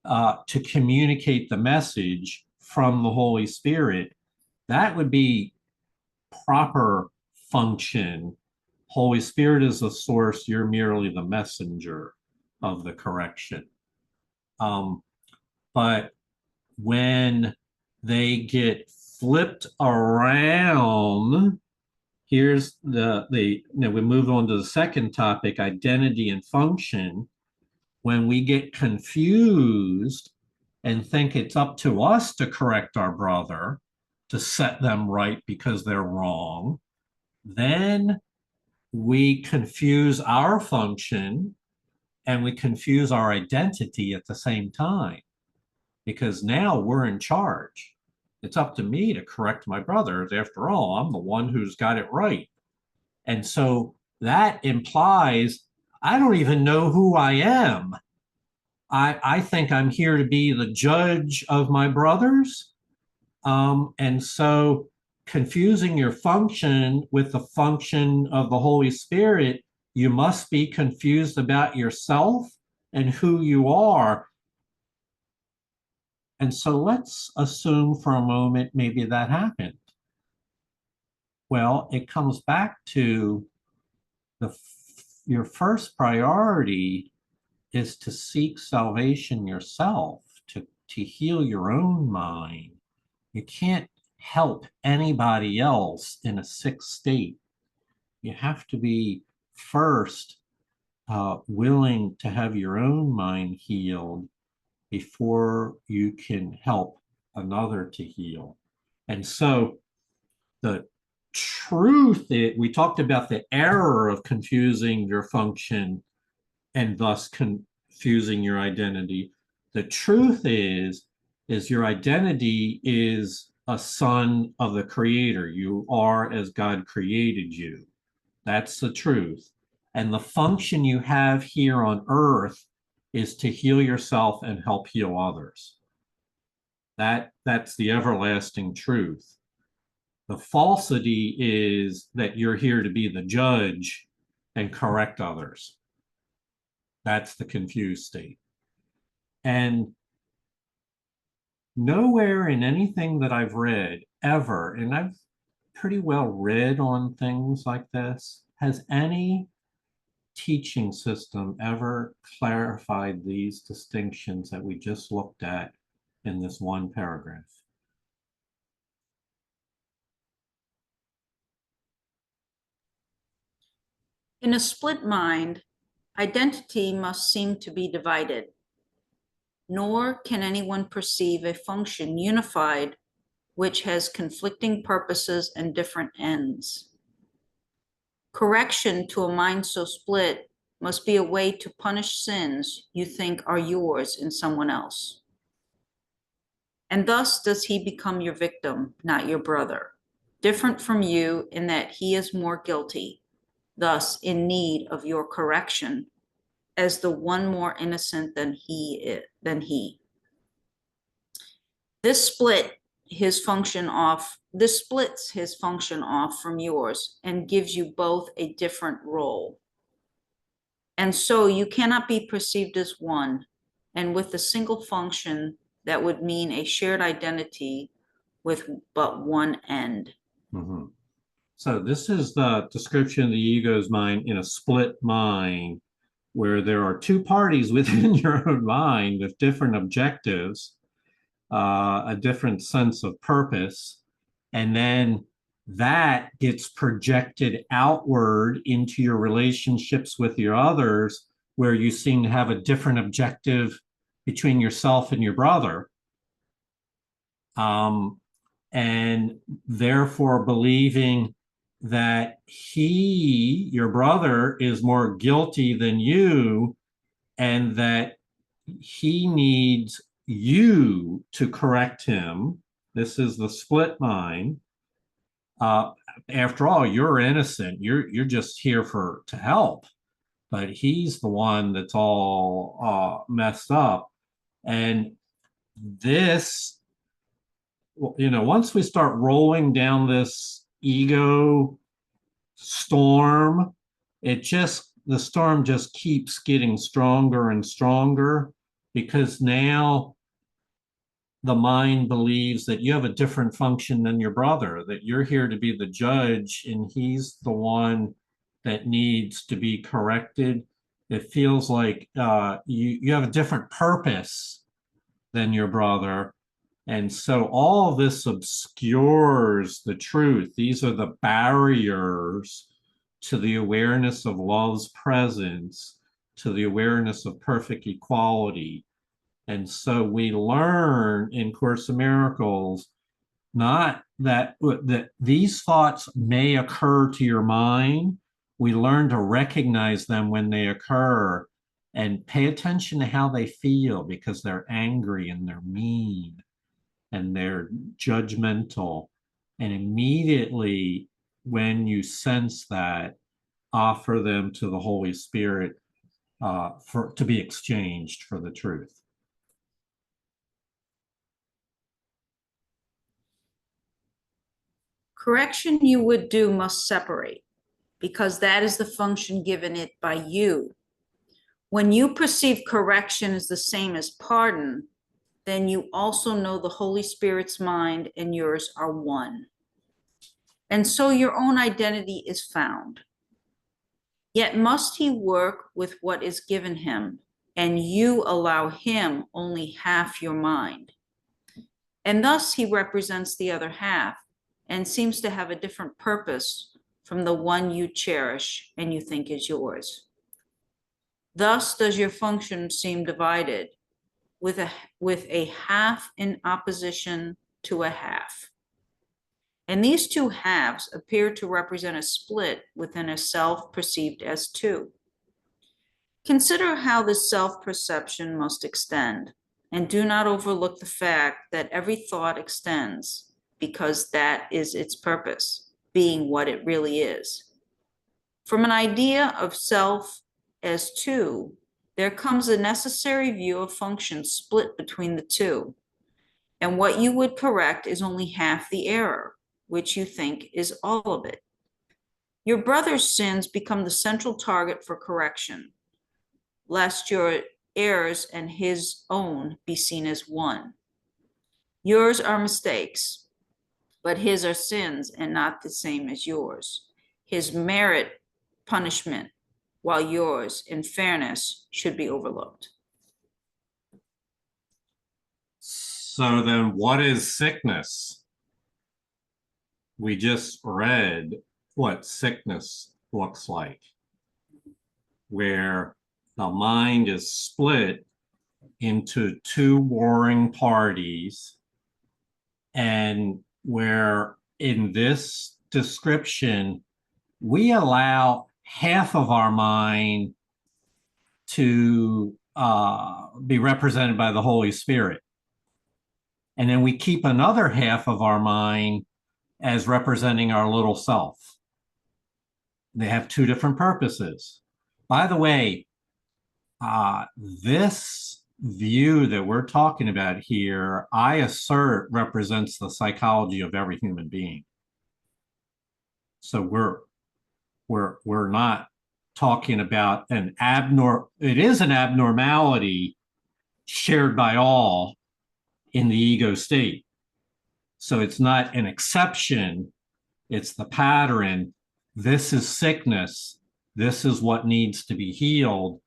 S1: to communicate the message from the Holy Spirit. That would be proper function. Holy Spirit is the source. You're merely the messenger of the correction. But when they get flipped around, here's we move on to the second topic, identity and function. When we get confused and think it's up to us to correct our brother, to set them right because they're wrong. Then we confuse our function and we confuse our identity at the same time, because now we're in charge. It's up to me to correct my brothers. After all, I'm the one who's got it right. And so that implies I don't even know who I am. I think I'm here to be the judge of my brothers. And so confusing your function with the function of the Holy Spirit, you must be confused about yourself and who you are. And so let's assume for a moment maybe that happened. Well, it comes back to your first priority is to seek salvation yourself, to heal your own mind. You can't help anybody else in a sick state. You have to be first willing to have your own mind healed before you can help another to heal. And so the truth is, we talked about the error of confusing your function and thus confusing your identity. The truth is your identity is a son of the Creator. You are as God created you. That's the truth. And the function you have here on earth is to heal yourself and help heal others. That's the everlasting truth. The falsity is that you're here to be the judge and correct others. That's the confused state. And nowhere in anything that I've read ever, and I've pretty well read on things like this, has any teaching system ever clarified these distinctions that we just looked at in this one paragraph.
S2: In a split mind, identity must seem to be divided, nor can anyone perceive a function unified which has conflicting purposes and different ends. Correction to a mind so split must be a way to punish sins you think are yours in someone else. And thus does he become your victim, not your brother, different from you in that he is more guilty, thus in need of your correction, as the one more innocent than he. This splits his function off from yours and gives you both a different role. And so you cannot be perceived as one, and with a single function that would mean a shared identity with but one end.
S1: Mm-hmm. So this is the description of the ego's mind in a split mind, where there are two parties within your own mind with different objectives, a different sense of purpose, and then that gets projected outward into your relationships with your others, where you seem to have a different objective between yourself and your brother. And therefore believing that your brother, is more guilty than you, and that he needs you to correct him. This is the split mind. After all, you're innocent. You're just here to help, but he's the one that's all messed up. And this, once we start rolling down this ego storm, the storm just keeps getting stronger and stronger, because now the mind believes that you have a different function than your brother, that you're here to be the judge and he's the one that needs to be corrected. It feels like you have a different purpose than your brother. And so all of this obscures the truth. These are the barriers to the awareness of love's presence, to the awareness of perfect equality. And so we learn in Course in Miracles not that these thoughts may occur to your mind. We learn to recognize them when they occur and pay attention to how they feel, because they're angry and they're mean and they're judgmental. And immediately when you sense that, offer them to the Holy Spirit to be exchanged for the truth.
S2: Correction you would do must separate, because that is the function given it by you. When you perceive correction as the same as pardon, then you also know the Holy Spirit's mind and yours are one. And so your own identity is found. Yet must he work with what is given him, and you allow him only half your mind. And thus he represents the other half and seems to have a different purpose from the one you cherish and you think is yours. Thus does your function seem divided, with a half in opposition to a half. And these two halves appear to represent a split within a self perceived as two. Consider how this self-perception must extend, and do not overlook the fact that every thought extends, because that is its purpose, being what it really is. From an idea of self as two, there comes a necessary view of function split between the two, and what you would correct is only half the error, which you think is all of it. Your brother's sins become the central target for correction, lest your errors and his own be seen as one. Yours are mistakes, but his are sins and not the same as yours. His merit punishment, while yours, in fairness, should be overlooked.
S1: So then what is sickness? We just read what sickness looks like, where the mind is split into two warring parties, and where in this description, we allow half of our mind to be represented by the Holy Spirit. And then we keep another half of our mind as representing our little self. They have two different purposes. By the way, this view that we're talking about here, I assert, represents the psychology of every human being. So we're not talking about it is an abnormality shared by all in the ego state. So it's not an exception, it's the pattern. This is sickness. This is what needs to be healed.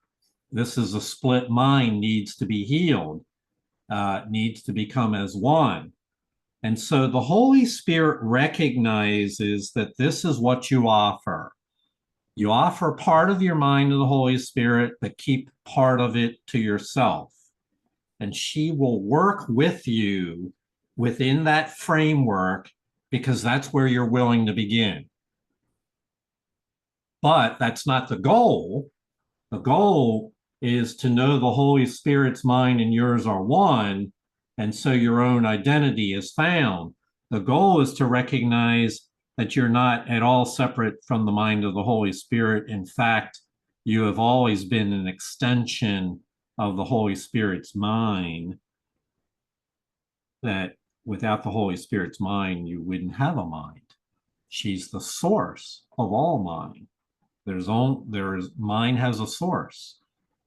S1: This is a split mind, needs to be healed, needs to become as one. And so the Holy Spirit recognizes that this is what you offer. You offer part of your mind to the Holy Spirit, but keep part of it to yourself. And she will work with you within that framework, because that's where you're willing to begin. But that's not the goal. The goal is to know the Holy Spirit's mind and yours are one, and so your own identity is found. The goal is to recognize that you're not at all separate from the mind of the Holy Spirit. In fact, you have always been an extension of the Holy Spirit's mind, that without the Holy Spirit's mind, you wouldn't have a mind. She's the source of all mind. Mind has a source.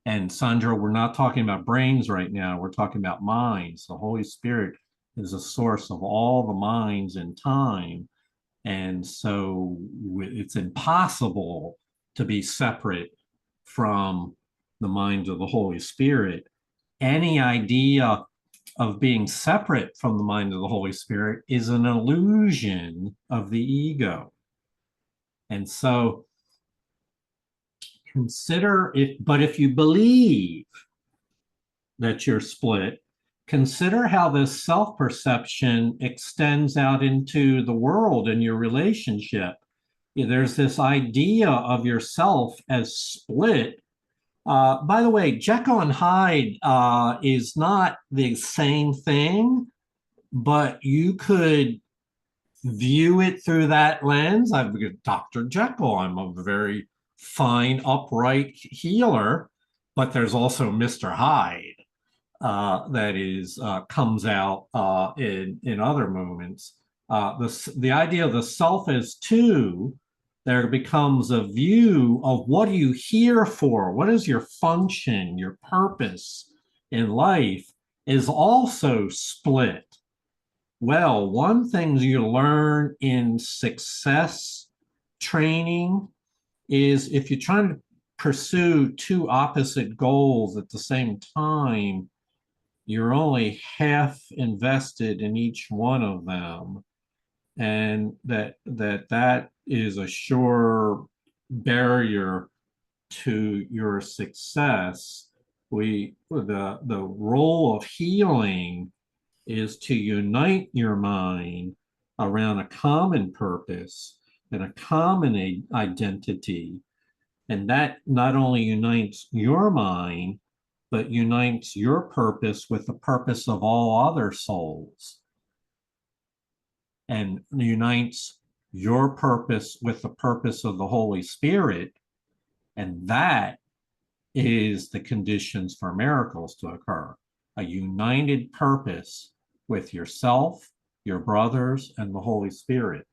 S1: And Sandra, we're not talking about brains right now. We're talking about minds. The Holy Spirit is a source of all the minds in time. And so it's impossible to be separate from the mind of the Holy Spirit. Any idea of being separate from the mind of the Holy Spirit is an illusion of the ego. And so consider if you believe that you're split, consider how this self-perception extends out into the world and your relationship. There's this idea of yourself as split. By the way, Jekyll and Hyde is not the same thing, but you could view it through that lens. I'm Dr. Jekyll. I'm a very fine, upright healer, but there's also Mr. Hyde that is comes out in other moments. The idea of the self as two, there becomes a view of what are you here for? What is your function, your purpose in life is also split. Well, one thing you learn in success training is if you're trying to pursue two opposite goals at the same time, you're only half invested in each one of them. And that is a sure barrier to your success. The role of healing is to unite your mind around a common purpose and a common identity. And that not only unites your mind, but unites your purpose with the purpose of all other souls, and unites your purpose with the purpose of the Holy Spirit. And that is the conditions for miracles to occur. A united purpose with yourself, your brothers, and the Holy Spirit.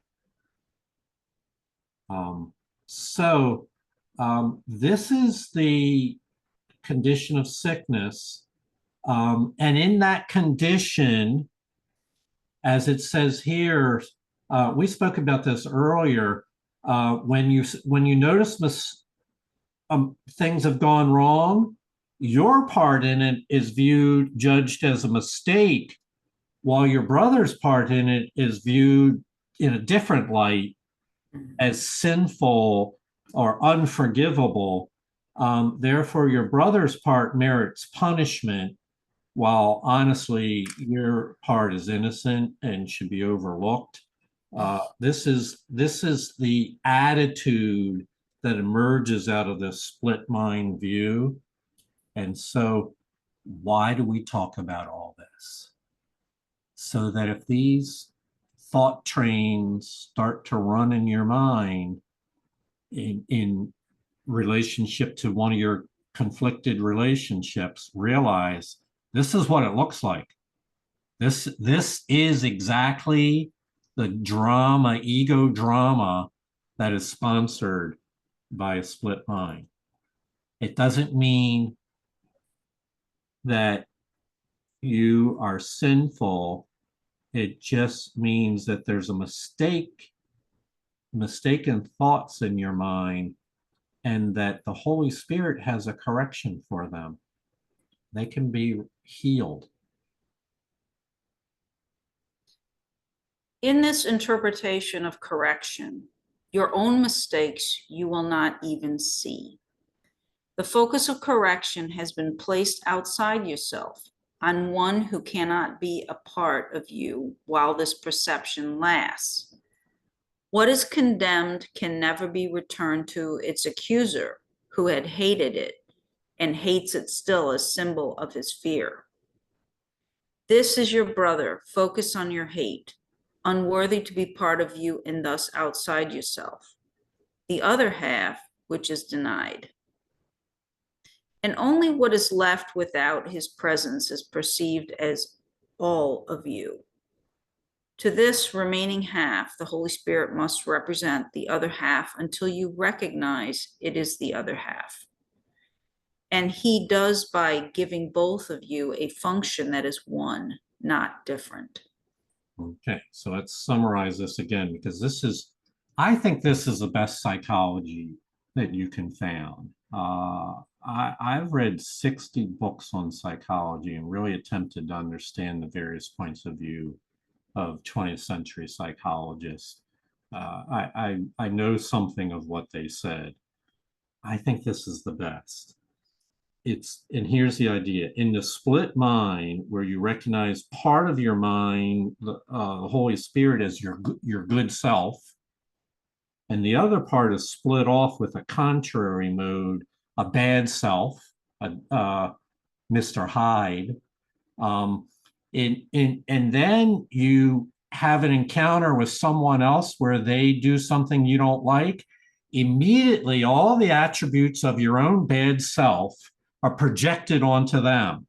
S1: This is the condition of sickness. And in that condition, as it says here, we spoke about this earlier, when you notice things have gone wrong, your part in it is judged as a mistake, while your brother's part in it is viewed in a different light as sinful or unforgivable. Therefore, your brother's part merits punishment, while honestly, your part is innocent and should be overlooked. This is the attitude that emerges out of this split mind view. And so why do we talk about all this? So that if these thought trains start to run in your mind in relationship to one of your conflicted relationships, realize this is what it looks like. This is exactly the drama, ego drama, that is sponsored by a split mind. It doesn't mean that you are sinful. It just means that there's a mistaken thoughts in your mind, and that the Holy Spirit has a correction for them. They can be healed.
S2: In this interpretation of correction, your own mistakes you will not even see. The focus of correction has been placed outside yourself, on one who cannot be a part of you while this perception lasts. What is condemned can never be returned to its accuser, who had hated it and hates it still as symbol of his fear. This is your brother. Focus on your hate, unworthy to be part of you and thus outside yourself. The other half, which is denied. And only what is left without his presence is perceived as all of you. To this remaining half, the Holy Spirit must represent the other half until you recognize it is the other half. And he does by giving both of you a function that is one, not different.
S1: Okay, so let's summarize this again, because I think this is the best psychology that you can found. I've read 60 books on psychology and really attempted to understand the various points of view of 20th century psychologists. I know something of what they said. I think this is the best. and here's the idea: in the split mind, where you recognize part of your mind, the Holy Spirit, as your good self, and the other part is split off with a contrary mode, a bad self, Mr. Hyde. And then you have an encounter with someone else where they do something you don't like. Immediately, all the attributes of your own bad self are projected onto them.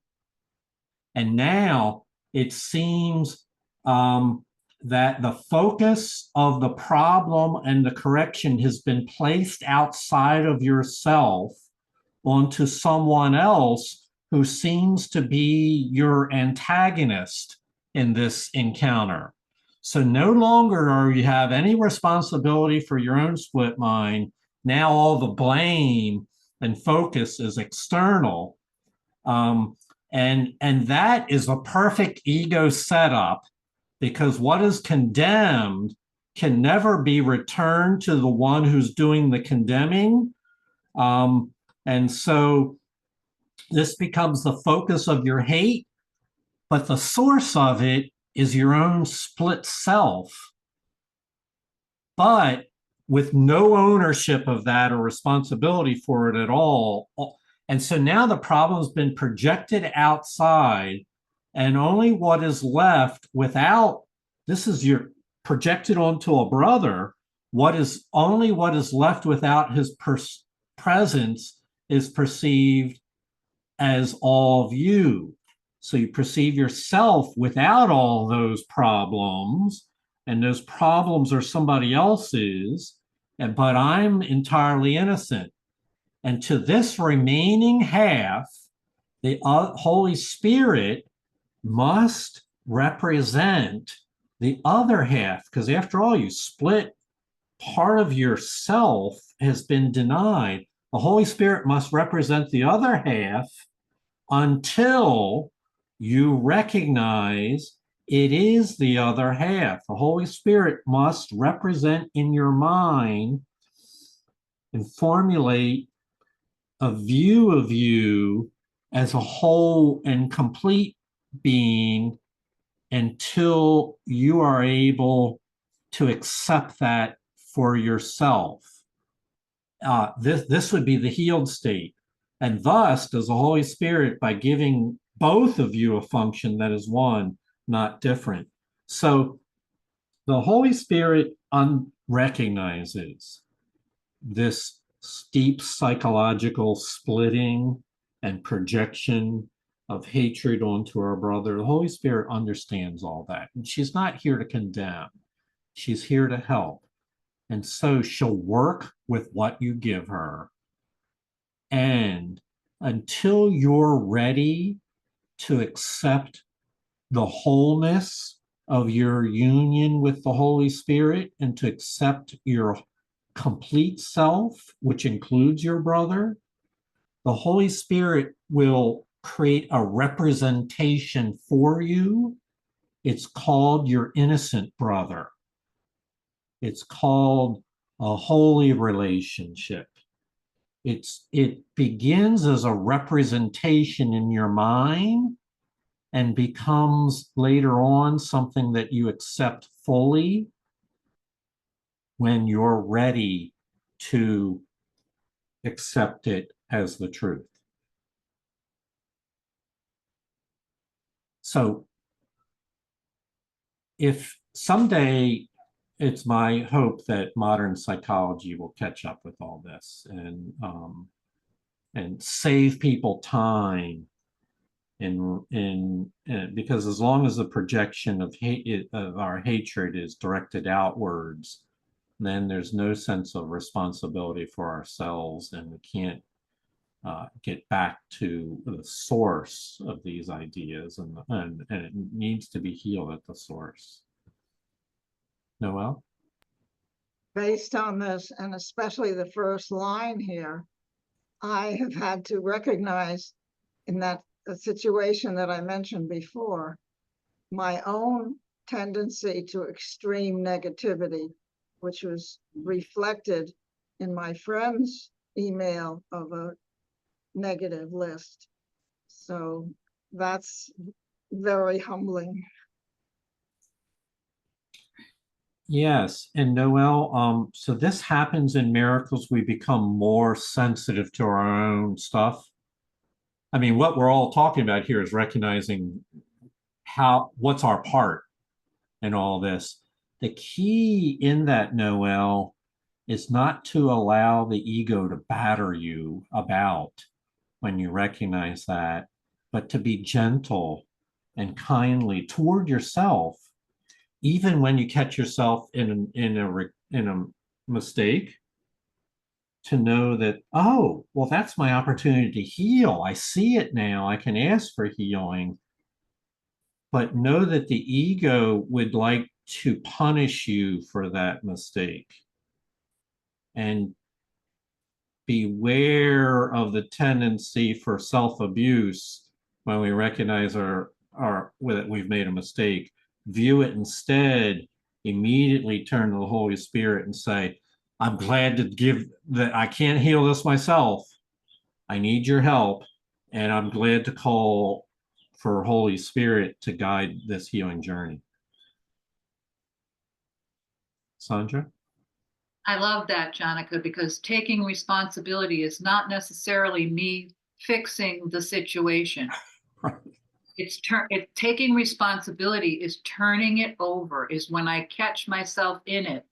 S1: And now it seems that the focus of the problem and the correction has been placed outside of yourself onto someone else who seems to be your antagonist in this encounter. So no longer are you have any responsibility for your own split mind. Now all the blame and focus is external. And that is a perfect ego setup, because what is condemned can never be returned to the one who's doing the condemning. And so this becomes the focus of your hate, but the source of it is your own split self, but with no ownership of that or responsibility for it at all. And so now the problem's been projected outside, and only what is left without, this is your projected onto a brother, what is left without his presence is perceived as all of you. So you perceive yourself without all those problems, and those problems are somebody else's, but I'm entirely innocent. And to this remaining half, the Holy Spirit must represent the other half, because after all, you split, part of yourself has been denied. The Holy Spirit must represent the other half until you recognize it is the other half. The Holy Spirit must represent in your mind and formulate a view of you as a whole and complete being until you are able to accept that for yourself. This would be the healed state. And thus does the Holy Spirit, by giving both of you a function that is one, not different. So the Holy Spirit recognizes this steep psychological splitting and projection of hatred onto our brother. The Holy Spirit understands all that. And she's not here to condemn. She's here to help. And so she'll work with what you give her. And until you're ready to accept the wholeness of your union with the Holy Spirit and to accept your complete self, which includes your brother, the Holy Spirit will create a representation for you. It's called your innocent brother. It's called a holy relationship. It begins as a representation in your mind and becomes later on something that you accept fully when you're ready to accept it as the truth. So if someday, it's my hope that modern psychology will catch up with all this and save people time because as long as the projection of our hatred is directed outwards, then there's no sense of responsibility for ourselves, and we can't get back to the source of these ideas, and it needs to be healed at the source. Noel?
S4: Based on this, and especially the first line here, I have had to recognize in that the situation that I mentioned before, my own tendency to extreme negativity, which was reflected in my friend's email of a negative list. So that's very humbling.
S1: Yes, and Noelle, so this happens in miracles. We become more sensitive to our own stuff. I mean, what we're all talking about here is recognizing what's our part in all this. The key in that, Noelle, is not to allow the ego to batter you about when you recognize that, but to be gentle and kindly toward yourself, even when you catch yourself in a mistake, to know that, oh, well, that's my opportunity to heal. I see it now. I can ask for healing. But know that the ego would like to punish you for that mistake. And beware of the tendency for self-abuse when we recognize that we've made a mistake. View it instead, immediately turn to the Holy Spirit and say, I'm glad to give that. I can't heal this myself. I need your help. And I'm glad to call for Holy Spirit to guide this healing journey. Sandra?
S5: I love that, Jonica, because taking responsibility is not necessarily me fixing the situation.
S1: Right.
S5: Taking responsibility is turning it over, is when I catch myself in it,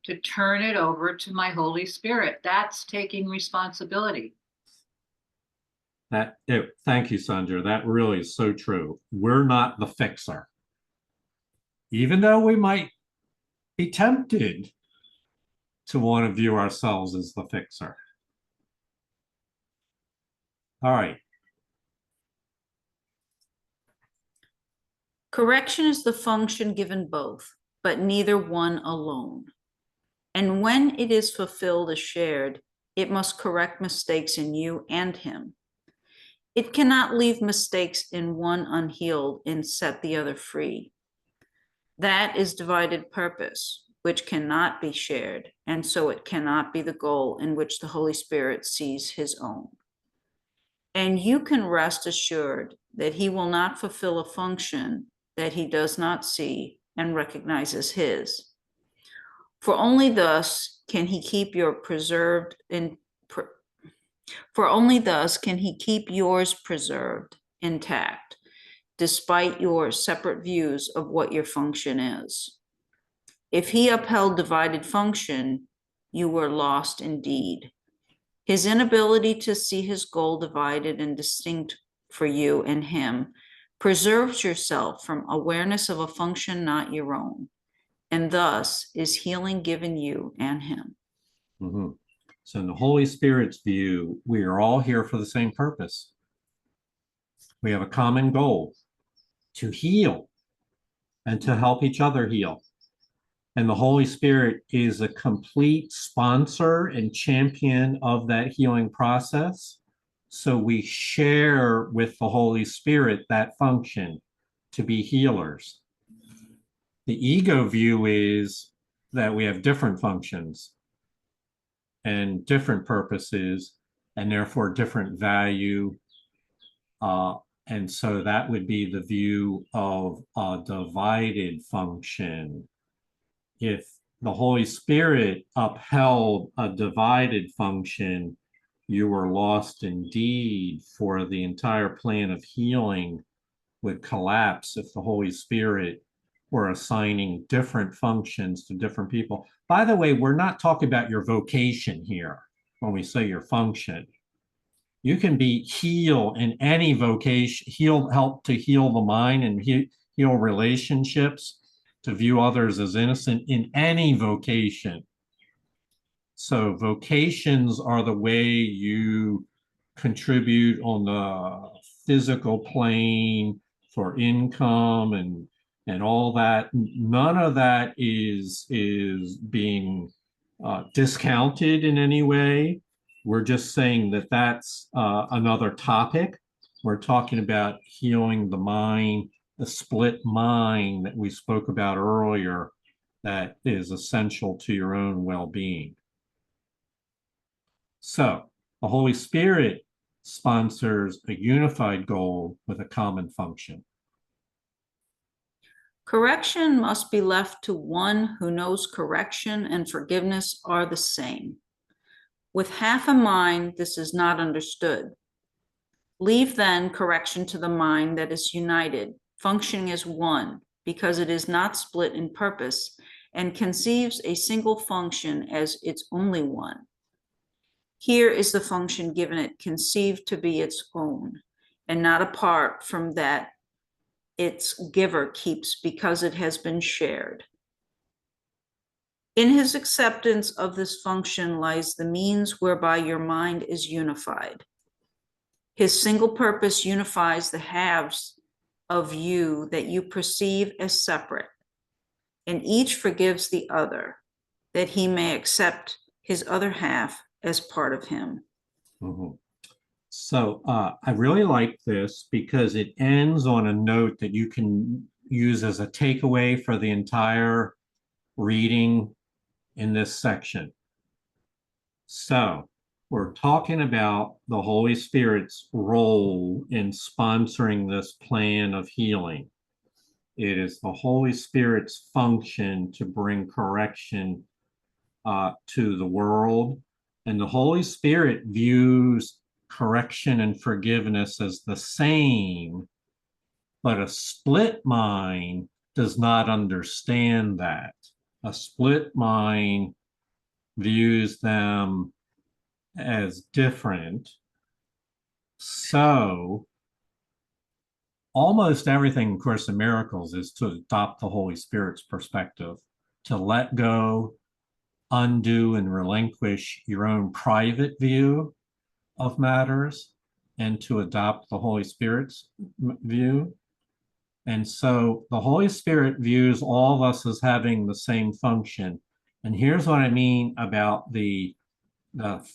S5: to turn it over to my Holy Spirit. That's taking responsibility.
S1: Thank you, Sandra. That really is so true. We're not the fixer. Even though we might be tempted to want to view ourselves as the fixer. All right.
S2: Correction is the function given both, but neither one alone. And when it is fulfilled as shared, it must correct mistakes in you and him. It cannot leave mistakes in one unhealed and set the other free. That is divided purpose, which cannot be shared, and so it cannot be the goal in which the Holy Spirit sees his own. And you can rest assured that he will not fulfill a function that he does not see and recognizes his. For only thus can he keep yours preserved intact, despite your separate views of what your function is. If he upheld divided function, you were lost indeed. His inability to see his goal divided and distinct for you and him preserves yourself from awareness of a function not your own, and thus is healing given you and him.
S1: Mm-hmm. So in the Holy Spirit's view, we are all here for the same purpose. We have a common goal: to heal and to help each other heal. And the Holy Spirit is a complete sponsor and champion of that healing process. So we share with the Holy Spirit that function to be healers. The ego view is that we have different functions and different purposes, and therefore different value. And so that would be the view of a divided function. If the Holy Spirit upheld a divided function, you were lost indeed, for the entire plan of healing would collapse if the Holy Spirit were assigning different functions to different people. By the way, we're not talking about your vocation here when we say your function. You can be heal in any vocation, help to heal the mind and heal relationships, to view others as innocent in any vocation. So vocations are the way you contribute on the physical plane for income and all that. None of that is being discounted in any way. We're just saying that that's another topic. We're talking about healing the mind, the split mind that we spoke about earlier, that is essential to your own well-being. So the Holy Spirit's sponsors a unified goal with a common function.
S2: Correction must be left to one who knows correction and forgiveness are the same. With half a mind, this is not understood. Leave then correction to the mind that is united, functioning as one, because it is not split in purpose, and conceives a single function as its only one. Here is the function given it conceived to be its own, and not apart from that its giver keeps because it has been shared. In his acceptance of this function lies the means whereby your mind is unified. His single purpose unifies the halves of you that you perceive as separate, and each forgives the other, that he may accept his other half as part of him.
S1: Mhm. So I really like this because it ends on a note that you can use as a takeaway for the entire reading in this section. So we're talking about the Holy Spirit's role in sponsoring this plan of healing. It is the Holy Spirit's function to bring correction to the world. And the Holy Spirit views correction and forgiveness as the same, but a split mind does not understand that. A split mind views them as different. So almost everything in Course in Miracles is to adopt the Holy Spirit's perspective, to let go, undo, and relinquish your own private view of matters and to adopt the Holy Spirit's view. And so the Holy Spirit views all of us as having the same function. And here's what I mean about the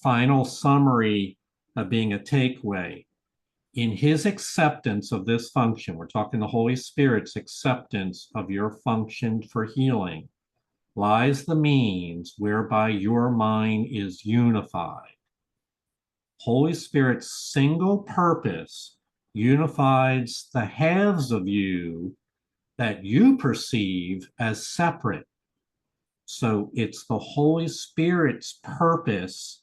S1: final summary of being a takeaway. In his acceptance of this function, we're talking the Holy Spirit's acceptance of your function for healing, lies the means whereby your mind is unified. Holy Spirit's single purpose unifies the halves of you that you perceive as separate. So it's the Holy Spirit's purpose,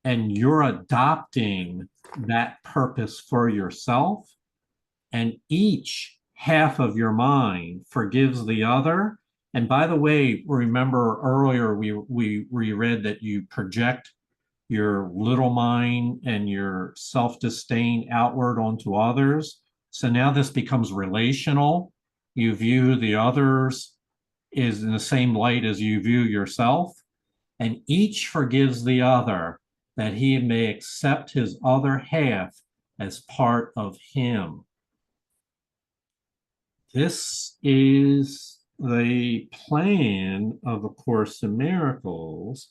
S1: and you're adopting that purpose for yourself. And each half of your mind forgives the other. And by the way, remember earlier we read that you project your little mind and your self-disdain outward onto others. So now this becomes relational. You view the others is in the same light as you view yourself, and each forgives the other that he may accept his other half as part of him. This is the plan of A Course in Miracles,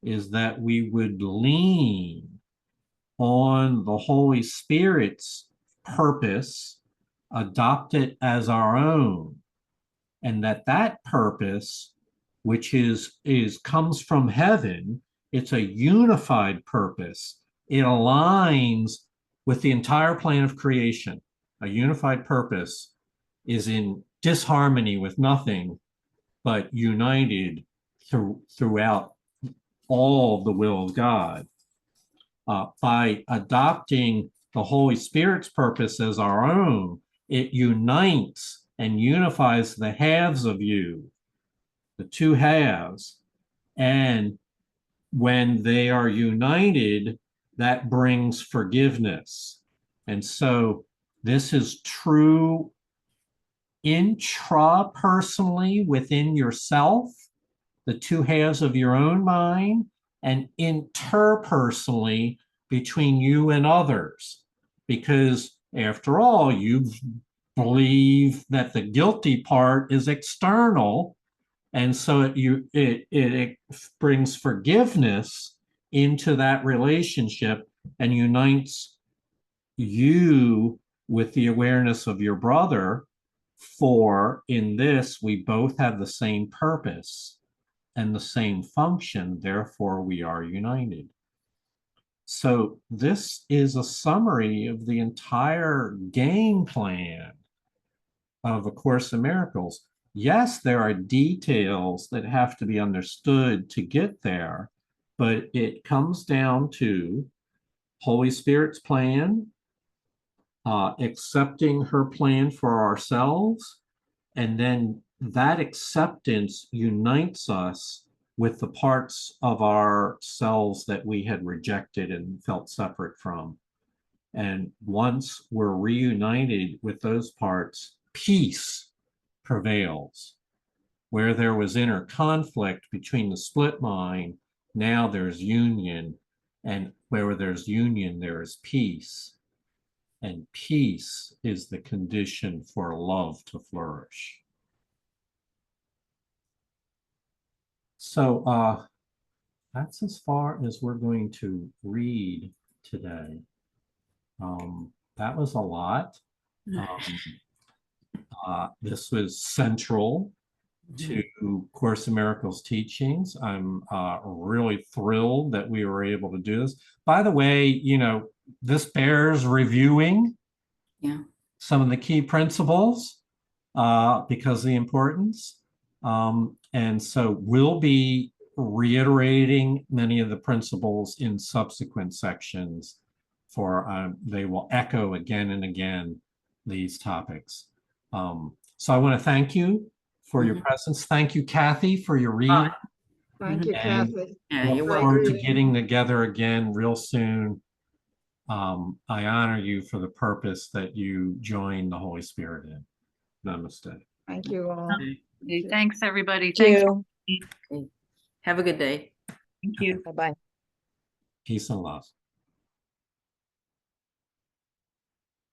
S1: is that we would lean on the Holy Spirit's purpose, adopt it as our own, and that purpose, which comes from heaven, it's a unified purpose. It aligns with the entire plan of creation. A unified purpose is in disharmony with nothing, but united throughout all of the will of God. By adopting the Holy Spirit's purpose as our own, it unites and unifies the halves of you, the two halves. And when they are united, that brings forgiveness. And so this is true intrapersonally within yourself, the two halves of your own mind, and interpersonally between you and others. Because after all, you believe that the guilty part is external, and so it brings forgiveness into that relationship and unites you with the awareness of your brother. For in this, we both have the same purpose and the same function, therefore we are united. So this is a summary of the entire game plan of A Course in Miracles. Yes, there are details that have to be understood to get there, but it comes down to Holy Spirit's plan, accepting her plan for ourselves, and then that acceptance unites us with the parts of ourselves that we had rejected and felt separate from. And once we're reunited with those parts, peace prevails. Where there was inner conflict between the split mind, now there's union. And where there's union, there is peace. And peace is the condition for love to flourish. So that's as far as we're going to read today. That was a lot. This was central to Course in Miracles teachings. I'm really thrilled that we were able to do this. By the way, you know, this bears reviewing some of the key principles because of the importance. And so we'll be reiterating many of the principles in subsequent sections for they will echo again and again these topics. So I want to thank you for your presence. Thank you, Kathy, for your reading.
S4: Thank you,
S1: And
S4: Kathy.
S2: Yeah,
S1: look
S2: you're
S4: Great
S1: forward to
S4: reading.
S1: getting together again real soon. I honor you for the purpose that you joined the Holy Spirit in. Namaste.
S4: Thank you all.
S2: welcome.
S3: Thanks, everybody.
S6: Thank
S3: Thanks.
S6: you.
S2: Have a good day.
S3: Thank you.
S6: Bye-bye.
S1: Peace and love.